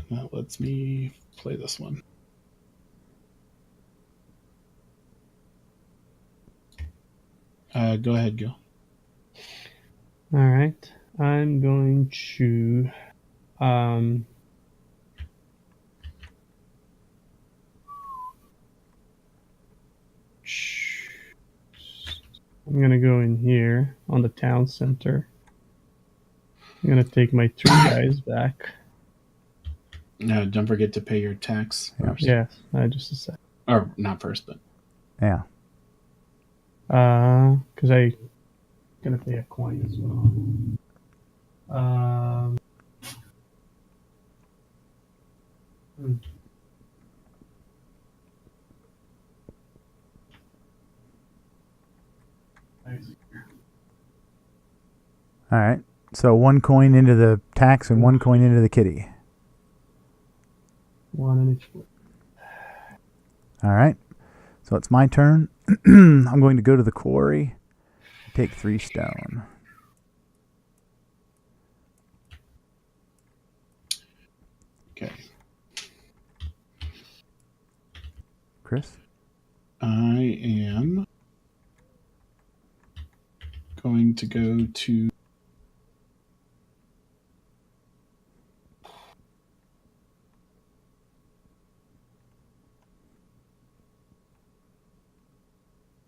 And that lets me play this one. Go ahead, Gil. All right. I'm going to I'm gonna go in here on the town center. I'm gonna take my 3 guys back. Don't forget to pay your tax first. Yes, just a sec. Or not first, but Yeah. Because I gonna pay a coin as well. All right. So 1 coin into the tax and 1 coin into the kitty. 1 in each. All right. So it's my turn. I'm going to go to the quarry. Take 3 stone. okay. Chris? I am going to go to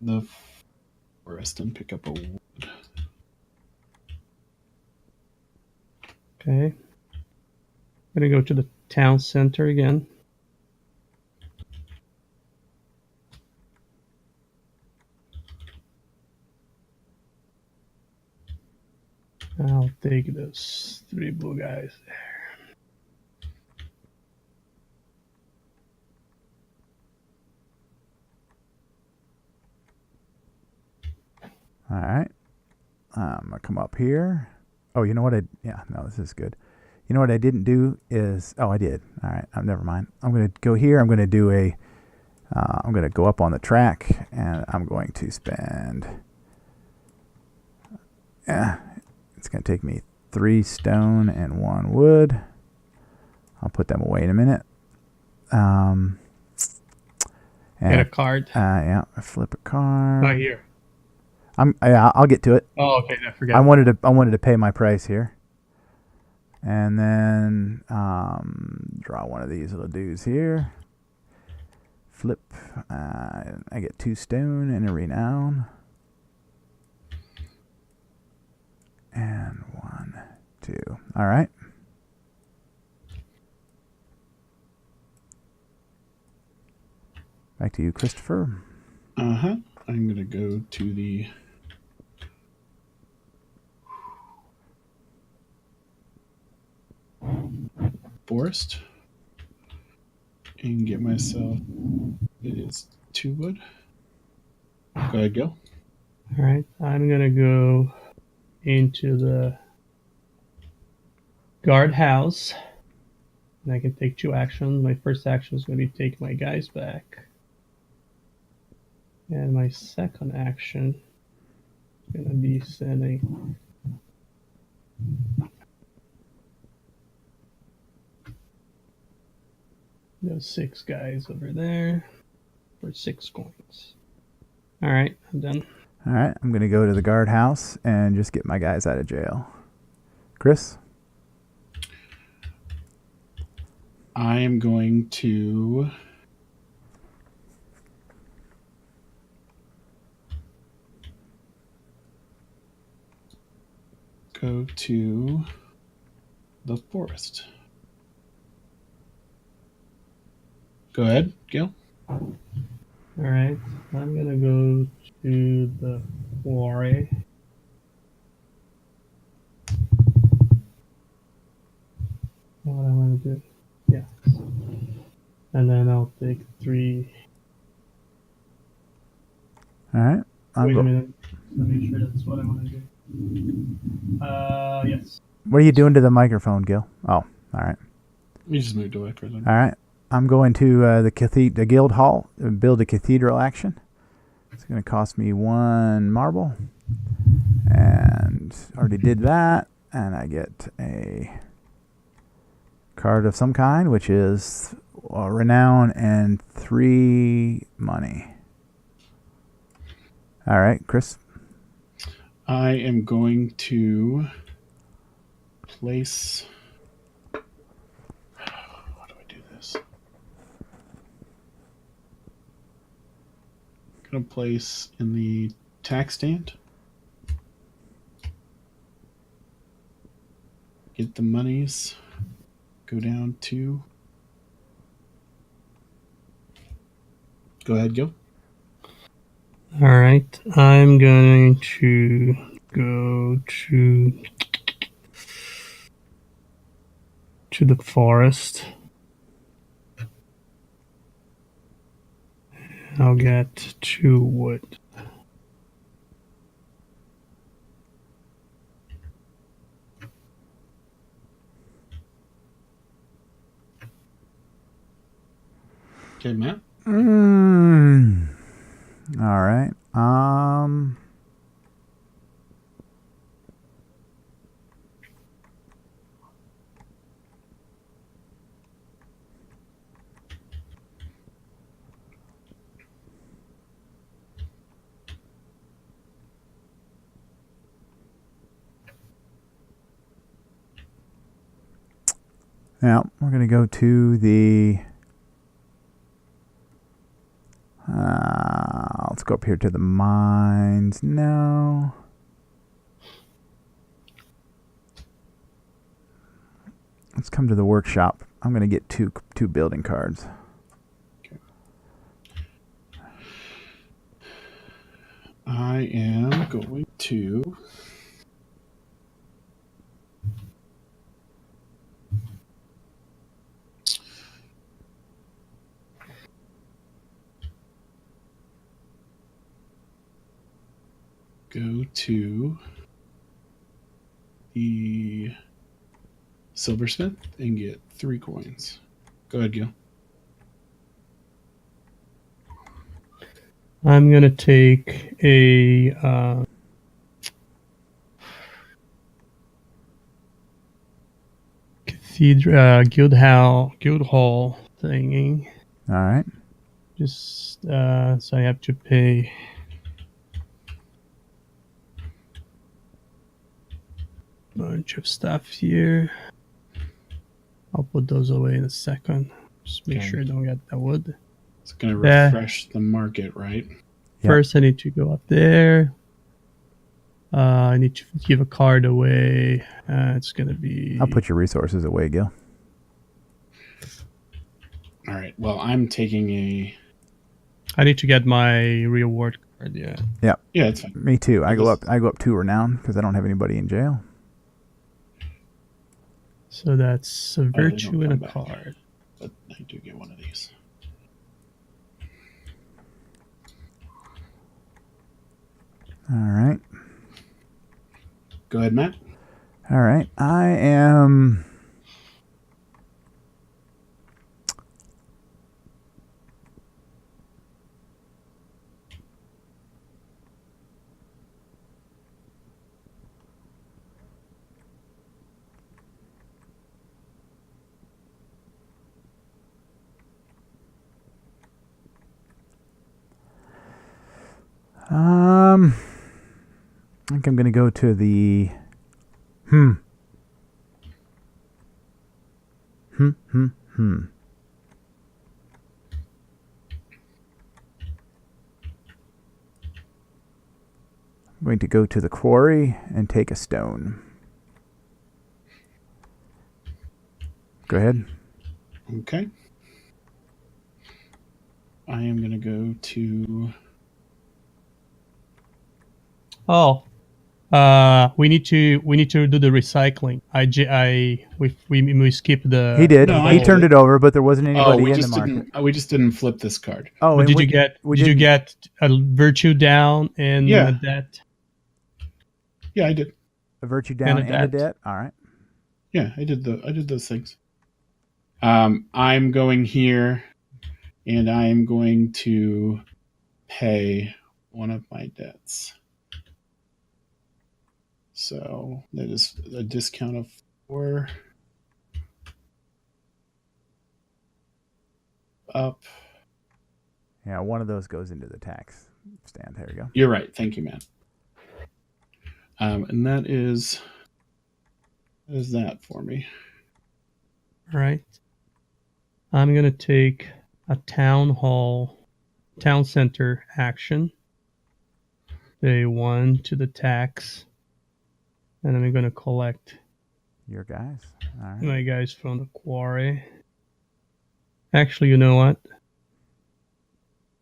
the forest and pick up a wood. Okay. I'm gonna go to the town center again. I'll take those 3 blue guys there. All right. I'm going to come up here. Oh, you know what this is good. You know what I didn't do is, I did. All right. Never mind. I'm going to go here. I'm going to do I'm going to go up on the track and I'm going to spend, it's going to take me 3 stone and 1 wood. I'll put them away in a minute. And Get a card. I flip a card. Not here. I'll get to it. Oh, okay. I forgot. I wanted to pay my price here, and then draw one of these little dudes here, flip. I get 2 stone and a renown. And 1, 2. All right. Back to you, Christopher. Uh-huh. I'm going to go to the forest and get myself, it is 2 wood. Go ahead, Gil. All right, I'm gonna go into the guardhouse, and I can take 2 actions. My first action is gonna be take my guys back, and my second action is gonna be sending those 6 guys over there for 6 coins. All right, I'm done. All right, I'm going to go to the guardhouse and just get my guys out of jail. Chris? I am going to go to the forest. Go ahead, Gil. All right, I'm gonna go to the quarry. What I want to do? Yeah. And then I'll take 3. All right. Wait a minute. Let me make sure that's what I want to do. Yes. What are you doing to the microphone, Gil? Oh, all right. You just moved away for a second. All right. I'm going to the guild hall and build a cathedral action. It's going to cost me 1 marble. And already did that. And I get a card of some kind, which is renown and 3 money. All right, Chris. I am going to place. How do I do this? I'm going to place in the tax stand. Get the monies. Go down to. Go ahead, Gil. All right. I'm going to go to the forest. I'll get 2 wood. Okay, Matt. All right. Yeah, we're going to go to the... let's go up here to the mines. No. Let's come to the workshop. I'm going to get two building cards. Okay. I am going to go to the silversmith and get 3 coins. Go ahead, Gil. I'm going to take a guild hall thingy. All right. Just so I have to pay a bunch of stuff here. I'll put those away in a second. Just make Okay. sure I don't get the wood. It's going to Yeah. refresh the market, right? First, I need to go up there. I need to give a card away. It's going to be... I'll put your resources away, Gil. All right. Well, I'm taking a... I need to get my reward card, yeah. Yeah, it's fine. Me too. I go up 2 renown because I don't have anybody in jail. So that's a virtue don't and a come back. card. But I do get one of these. All right. Go ahead, Matt. All right. I am... I think I'm going to go to the... I'm going to go to the quarry and take a stone. Go ahead. Okay. I am going to go to... Oh, we need to do the recycling. We skip the. He did. No, He I turned did. it over, but there wasn't anybody we in the just market. didn't. We just didn't flip this card. Oh, But and did we- you get? we Did you didn't- get a virtue down and Yeah. a debt? Yeah, I did. a virtue down and a and a debt? debt? All right. Yeah, I did those things. I'm going here, and I am going to pay one of my debts. So that is a discount of 4 up. Yeah, one of those goes into the tax stand. There you go. You're right. Thank you, Matt. And that is that for me. Right. I'm gonna take a town center action. Pay 1 to the tax, and then I'm gonna collect Your guys. All right. my guys from the quarry. Actually, you know what?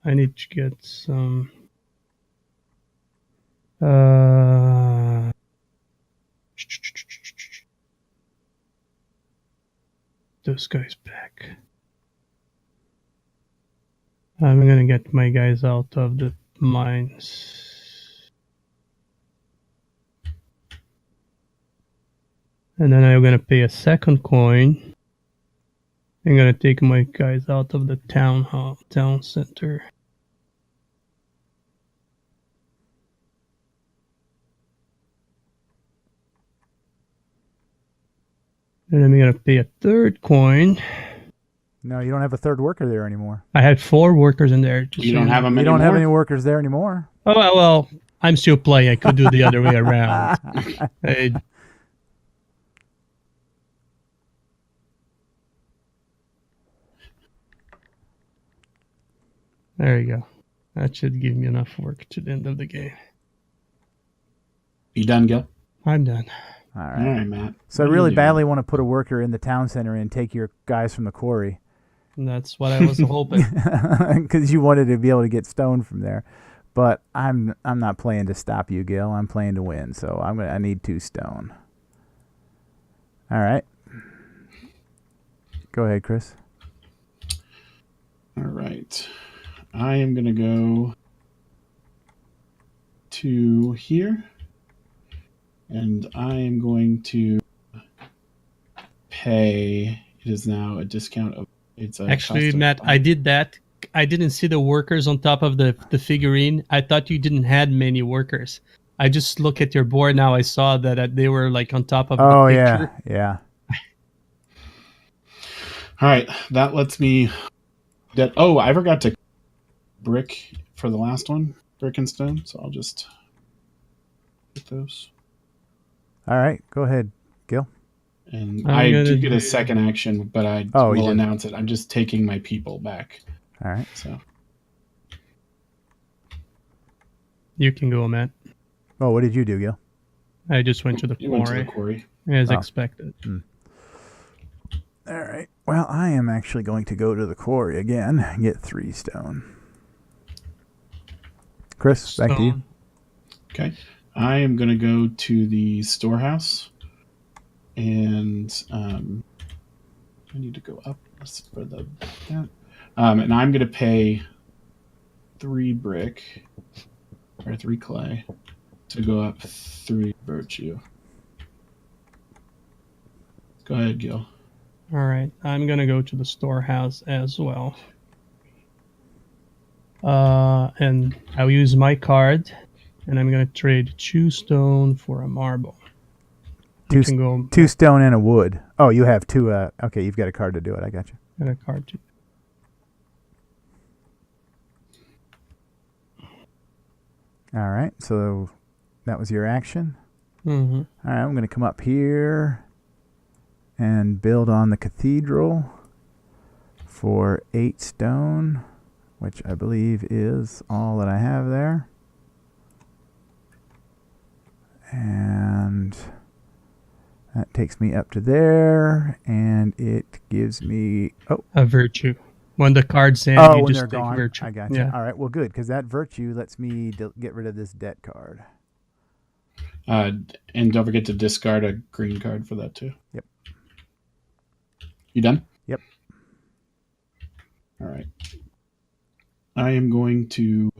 I need to get some. Those guys back. I'm gonna get my guys out of the mines. And then I'm gonna pay a second coin. I'm gonna take my guys out of the town center. And I'm gonna pay a third coin. No, you don't have a third worker there anymore. I had 4 workers in there. You don't have them You anymore. don't have any workers there anymore. Oh well, I'm still playing. I could do the other way around. Hey, there you go. That should give me enough work to the end of the game. You done, Gil? I'm done. All All right. right, Matt. So I What are you really doing? badly want to put a worker in the town center and take your guys from the quarry. And that's what I was hoping. Because you wanted to be able to get stone from there. But I'm not playing to stop you, Gil. I'm playing to win. So I need 2 stone. All right. Go ahead, Chris. All right. I am going to go to here. And I am going to pay. It is now a discount of. It's a Actually, cost of Matt, I did that. I didn't see the workers on top of the figurine. I thought you didn't had many workers. I just look at your board now. I saw that they were like on top of the picture. yeah. All right, that lets me. Oh, I forgot to brick for the last one, brick and stone. So I'll just get those. All right, go ahead, Gil. And I'm I gonna do get do- a second action, but I Oh, you will did. announce it. I'm just taking my people back All right. So You can go, Matt. Oh, what did you do, Gil? I just went to the you went to the quarry, quarry. as Oh. expected. All right. Well, I am actually going to go to the quarry again and get 3 stone. Chris, back to you. Stone. Okay. I am going to go to the storehouse, and I need to go up for that. And I'm going to pay 3 brick or 3 clay to go up 3 virtue. Go ahead, Gil. All right, I'm gonna go to the storehouse as well. And I'll use my card, and I'm gonna trade 2 stone for a marble. You can go 2 stone and a wood. Oh, you have 2. Okay, you've got a card to do it. I got you. get a card too. All right. So that was your action. Mm-hmm. All right. I'm going to come up here and build on the cathedral for 8 stone, which I believe is all that I have there. And that takes me up to there, and it gives me A virtue. When the card's in, you when just they're take gone. virtue. I got you. Yeah. All right, well, good, because that virtue lets me get rid of this debt card. And don't forget to discard a green card for that too. Yep. You done? Yep. All right. I am going to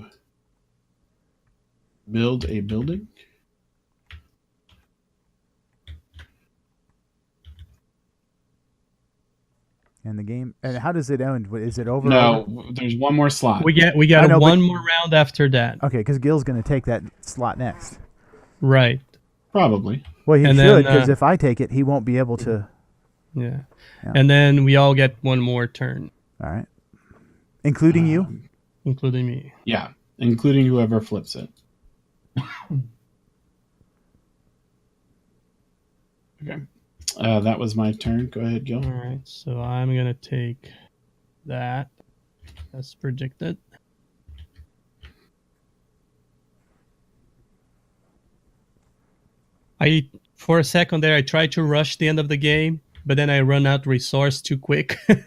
build a building. And the game. And how does it end? Is it over? No, there's one more slot. We got I know, one more round after that. Okay, because Gil's going to take that slot next. Right. Probably. Well, he And should, then, because if I take it, he won't be able to. Yeah. Yeah. And then we all get one more turn, All right. Including you? including me. Yeah, including whoever flips it. Okay. That was my turn. Go ahead, Gil. All right. So I'm gonna take that as predicted. For a second there, I tried to rush the end of the game, but then I run out resource too quick. And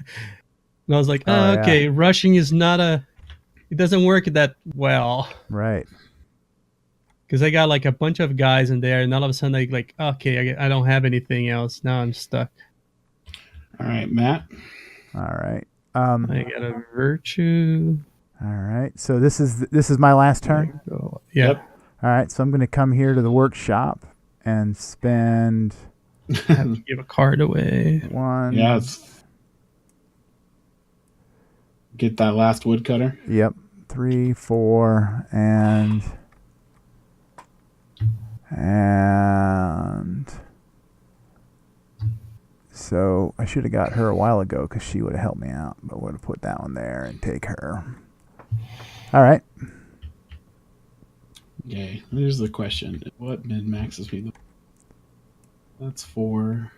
I was like, Oh, yeah. okay, rushing is not it doesn't work that well. Right. Because I got like a bunch of guys in there, and all of a sudden I like, okay, I don't have anything else. Now I'm stuck. All right, Matt. All right. I got a virtue. All right. So this is my last turn. Yeah. Yep. All right. So I'm going to come here to the workshop and spend Have to give a card away. 1. Yes. Get that last woodcutter. Yep. 3, 4, and so I should have got her a while ago because she would have helped me out. But we're going to put that one there and take her. All right. Okay, here's the question. What min-maxes me? That's 4.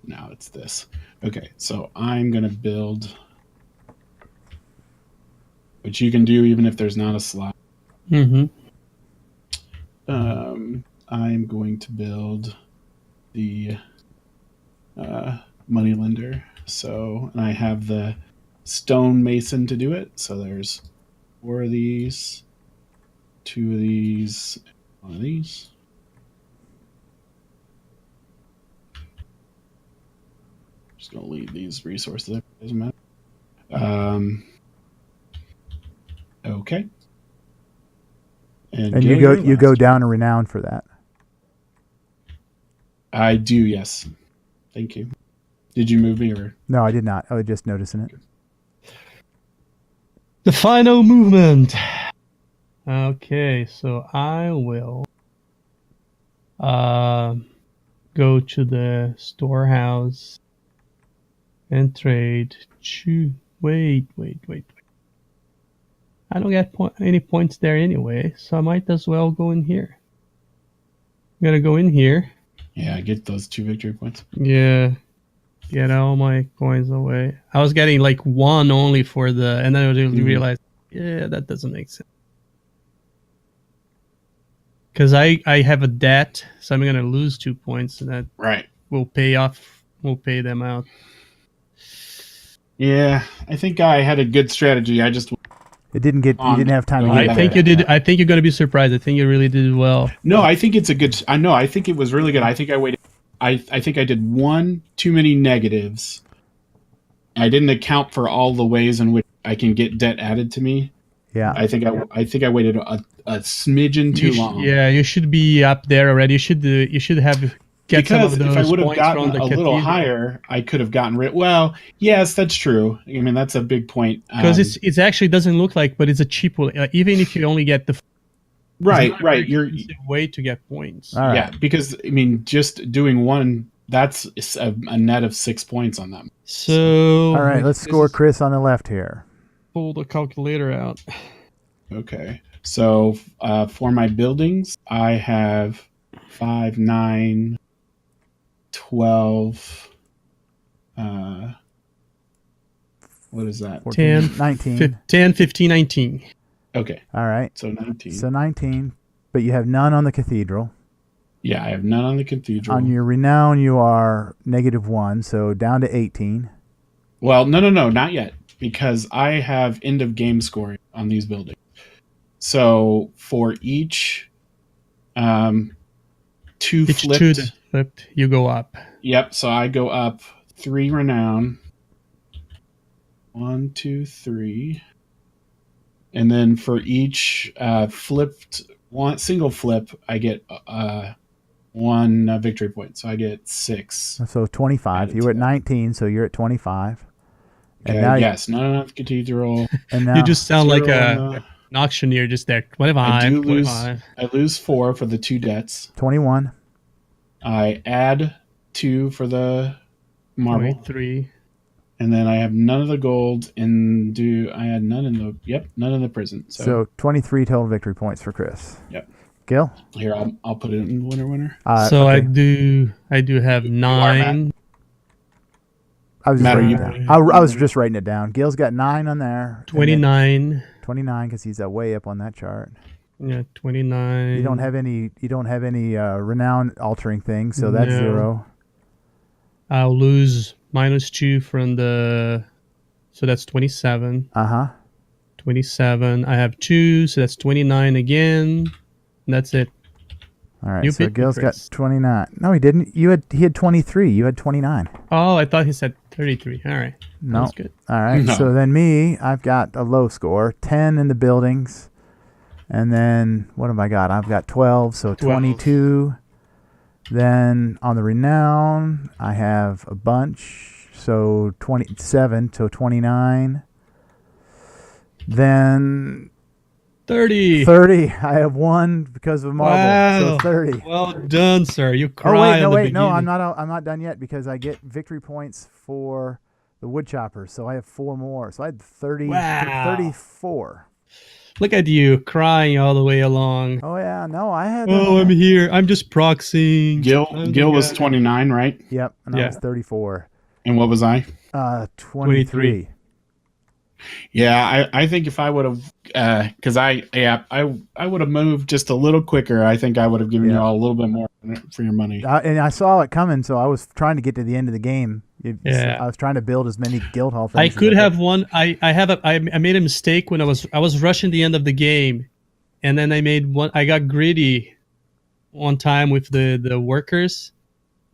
Now it's this. Okay, so I'm going to build, which you can do even if there's not a slot. Mm-hmm. I'm going to build the moneylender. So, and I have the stone mason to do it. So there's 4 of these, 2 of these, 1 of these. Just gonna leave these resources there. Doesn't matter. Okay. And you go down a renown for that. I do, yes. Thank you. Did you move me or? No, I did not. I was just noticing it. The final movement. Okay, so I will go to the storehouse and trade 2. Wait. I don't get any points there anyway, so I might as well go in here. I'm gonna go in here. Yeah, get those 2 victory points. Yeah. Get all my coins away. I was getting like one only for and then I realized, yeah, that doesn't make sense. Because I have a debt, so I'm gonna lose 2 points, and that Right. will pay off. Will pay them out. Yeah, I think I had a good strategy. I just It didn't get. You didn't have time to get I it I think back. you did. I think you're gonna be surprised. I think you really did well. no. I think it's a good. I know. I think it was really good. I think I waited. I think I did one too many negatives. I didn't account for all the ways in which I can get debt added to me. Yeah. I think I waited a smidgen too long. Yeah, you should be up there already. You should have get some Because of those if I would have points gotten from the a little cathedral. higher, I could have gotten rid. Well, yes, that's true. I mean, that's a big point. Because it's actually doesn't look like, but it's a cheap one. Even if you only get the right. it's not a very You're expensive way to get points. All right. yeah. Because I mean, just doing one, that's a net of 6 points on them. So All right. Let's score Chris on the left here. Pull the calculator out. Okay. So for my buildings, I have 5, 9, 12. What is that? 14, 10, 19. 10, 15, 19. Okay. All right. So 19. So 19, but you have none on the cathedral. Yeah, I have none on the cathedral. On your renown, you are -1, so down to 18. Well, no, not yet, because I have end of game scoring on these buildings. So for each two Each flipped, two that flipped, you go up. yep. So I go up 3 renown. 1, 2, 3, and then for each flipped single flip, I get 1 victory point. So I get 6. So 25. Added You to were at that. 19, so you're at 25. Okay, And now yes, none of cathedral. and now You just sound like 0 on an auctioneer just there. 25, I do lose. 25. I lose 4 for the 2 debts. 21. I add 2 for the marble, 23. and then I have none of the gold. And I had none in the prison. So 23 total victory points for Chris. Yep. Gil? Here, I'll put it in winner. So okay. I do have 9. I was just Matt, are writing you- it down. I was just writing it down. Gil's got 9 on there. 29. 29 because he's way up on that chart. Yeah, 29. You don't have any. Renown altering things, so that's No. 0. I'll lose -2 from the. So that's 27. 27. I have 2, so that's 29 again. And that's it. All right. You So beat me, Gil's got Chris. 29. No, he didn't. He had 23. You had 29. Oh, I thought he said 33. All right. No. That's good. All right. No. So then I've got a low score, 10 in the buildings, and then what have I got? I've got 12, so 12. 22. Then on the renown, I have a bunch, so 27, so 29. Then 30. 30. I have 1 because of marble, Wow. so 30. Well done, sir. You Oh cried. wait, no, I'm not done yet because I get victory points for the wood choppers, so I have 4 more. So I had 30, Wow. 34. Look at you crying all the way along. Oh yeah, no, I had. Oh, I'm here. I'm just proxying. Gil was 29, right? Yep, and I Yeah. was 34. And what was I? 23. Yeah, I think if I would have, because I would have moved just a little quicker. I think I would have given you all a little bit more for your money. And I saw it coming, so I was trying to get to the end of the game. Yeah. I was trying to build as many guild hall things. I as could have one. I made a mistake when I was rushing the end of the game, and then I got greedy one time with the workers,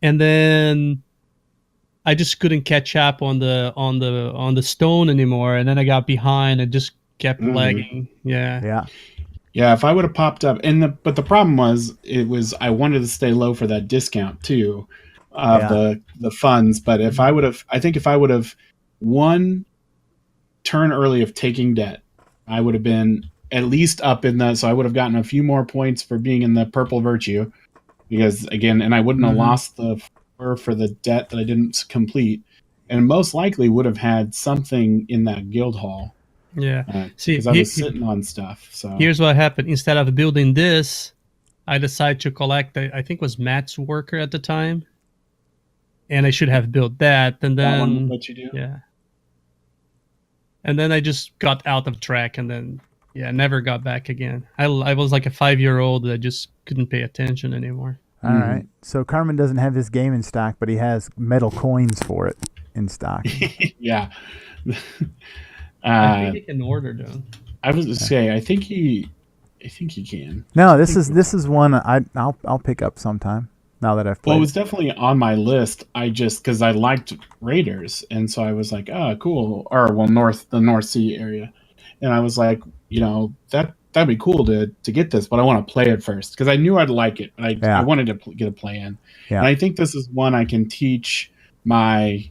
and then I just couldn't catch up on the stone anymore, and then I got behind and just kept lagging. Yeah. Yeah. Yeah, if I would have popped up, but the problem was I wanted to stay low for that discount too, of the funds. But if I would have 1 turn early of taking debt, I would have been at least up in the. So I would have gotten a few more points for being in the purple virtue, because again, and I wouldn't have lost the for the debt that I didn't complete, and most likely would have had something in that guild hall. Yeah. See, because I was sitting on stuff. So here's what happened. Instead of building this, I decided to collect. I think it was Matt's worker at the time, and I should have built that, and That one then let you do. yeah, and then I just got out of track, and then never got back again. I was like a 5-year-old that just couldn't pay attention anymore. All right. So Carmen doesn't have this game in stock, but he has metal coins for it in stock. Yeah. I think he can order them. I was gonna say, I think he can. No, this is one I'll pick up sometime. Now that I've played. Well, it was definitely on my list. I just because I liked Raiders, and so I was like, oh, cool. Or well, the North Sea area, and I was like, that'd be cool to get this, but I want to play it first because I knew I'd like it. I wanted to get a play in, and I think this is one I can teach my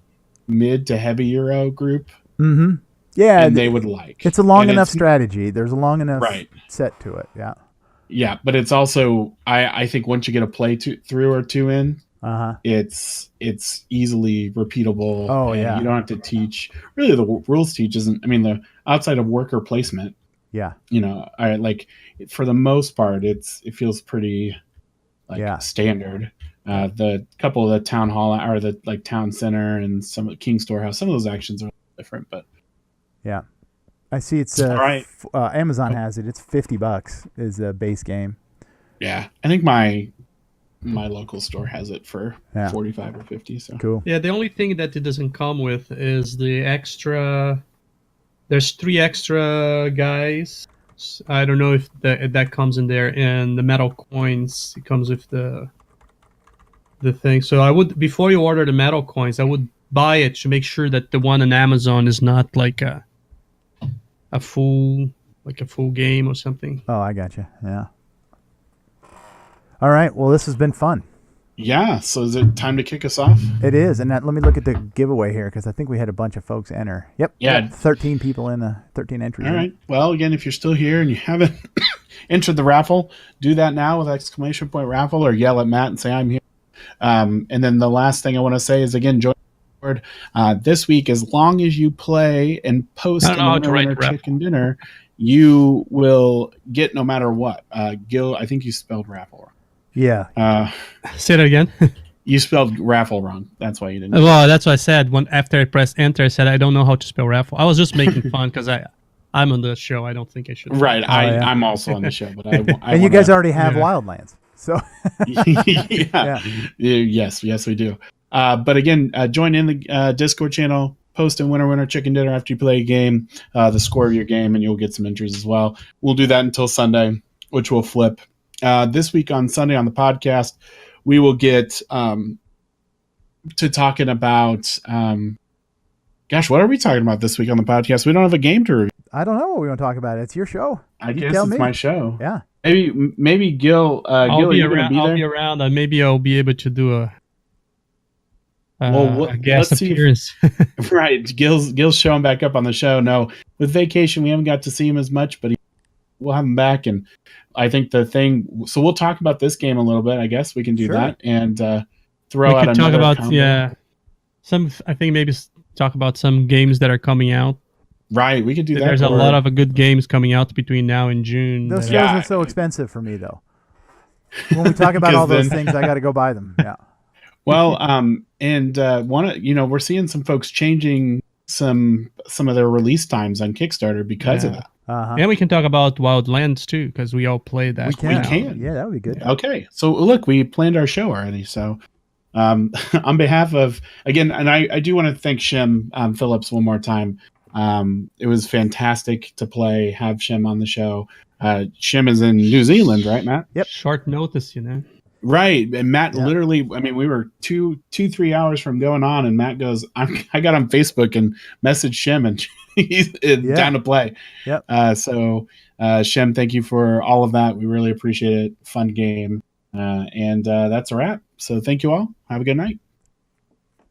mid to heavy Euro group. Mm-hmm. Yeah, and they would like. It's a long enough strategy. There's a long enough set to it. Yeah. Yeah, but it's also I think once you get a play through or two in, it's easily repeatable. Oh yeah, you don't have to teach. Really, the rules teach isn't. I mean, the outside of worker placement. Yeah, I like for the most part, it feels pretty standard. The couple of the town hall or the town center and some of the King Storehouse, some of those actions are different, but yeah. I see it's Amazon has it. It's $50 is a base game. Yeah, I think my local store has it for 45 or 50. So cool. Yeah, the only thing that it doesn't come with is the extra. There's 3 extra guys. I don't know if that comes in there, and the metal coins. It comes with the thing. So I would, before you order the metal coins, I would buy it to make sure that the one on Amazon is not like a full game or something. Oh, I gotcha. Yeah. All right. Well, this has been fun. Yeah. So is it time to kick us off? It is. And let me look at the giveaway here because I think we had a bunch of folks enter. Yep. Yeah. 13 people in 13 entries. All right. Well, again, if you're still here and you haven't entered the raffle, do that now with !raffle or yell at Matt and say I'm here. And then the last thing I want to say is, again, join this week, as long as you play and post a chicken dinner, you will get no matter what. Gil, I think you spelled raffle wrong. Yeah. Say that again. You spelled raffle wrong. That's why you didn't. Well, that's what I said. After I pressed enter, I said I don't know how to spell raffle. I was just making fun because I'm on the show. I don't think I should. Right. I'm also on the show, but and you guys already have Wildlands. So yes, we do. But again, join in the Discord channel, post in winner chicken dinner after you play a game, the score of your game, and you'll get some entries as well. We'll do that until Sunday, which we'll flip. This week on Sunday on the podcast, we will get to talking about what are we talking about this week on the podcast? We don't have a game to review. I don't know what we want to talk about. It's your show. I guess it's my show. Yeah. Maybe Gil. I'll be around. I'll be around, and maybe I'll be able to do a guest appearance. Right, Gil's showing back up on the show. No, with vacation, we haven't got to see him as much, but we'll have him back. And I think so we'll talk about this game a little bit. I guess we can do that and throw out another. We could talk about I think maybe talk about some games that are coming out. Right, we could do that. There's a lot of good games coming out between now and June. Those shows are so expensive for me, though. When we talk about all those things, I got to go buy them. Yeah. Well, we're seeing some folks changing some of their release times on Kickstarter because of that. And we can talk about Wildlands too, because we all played that. We can. Yeah, that would be good. Okay, so look, we planned our show already. So, on behalf of again, and I do want to thank Shem Phillips one more time. It was fantastic to have Shem on the show. Shem is in New Zealand, right, Matt? Yep. Short notice, Right, and Matt literally. I mean, we were 3 hours from going on, and Matt goes, "I got on Facebook and messaged Shem, and he's down to play." Yep. So, Shem, thank you for all of that. We really appreciate it. Fun game, and that's a wrap. So, thank you all. Have a good night.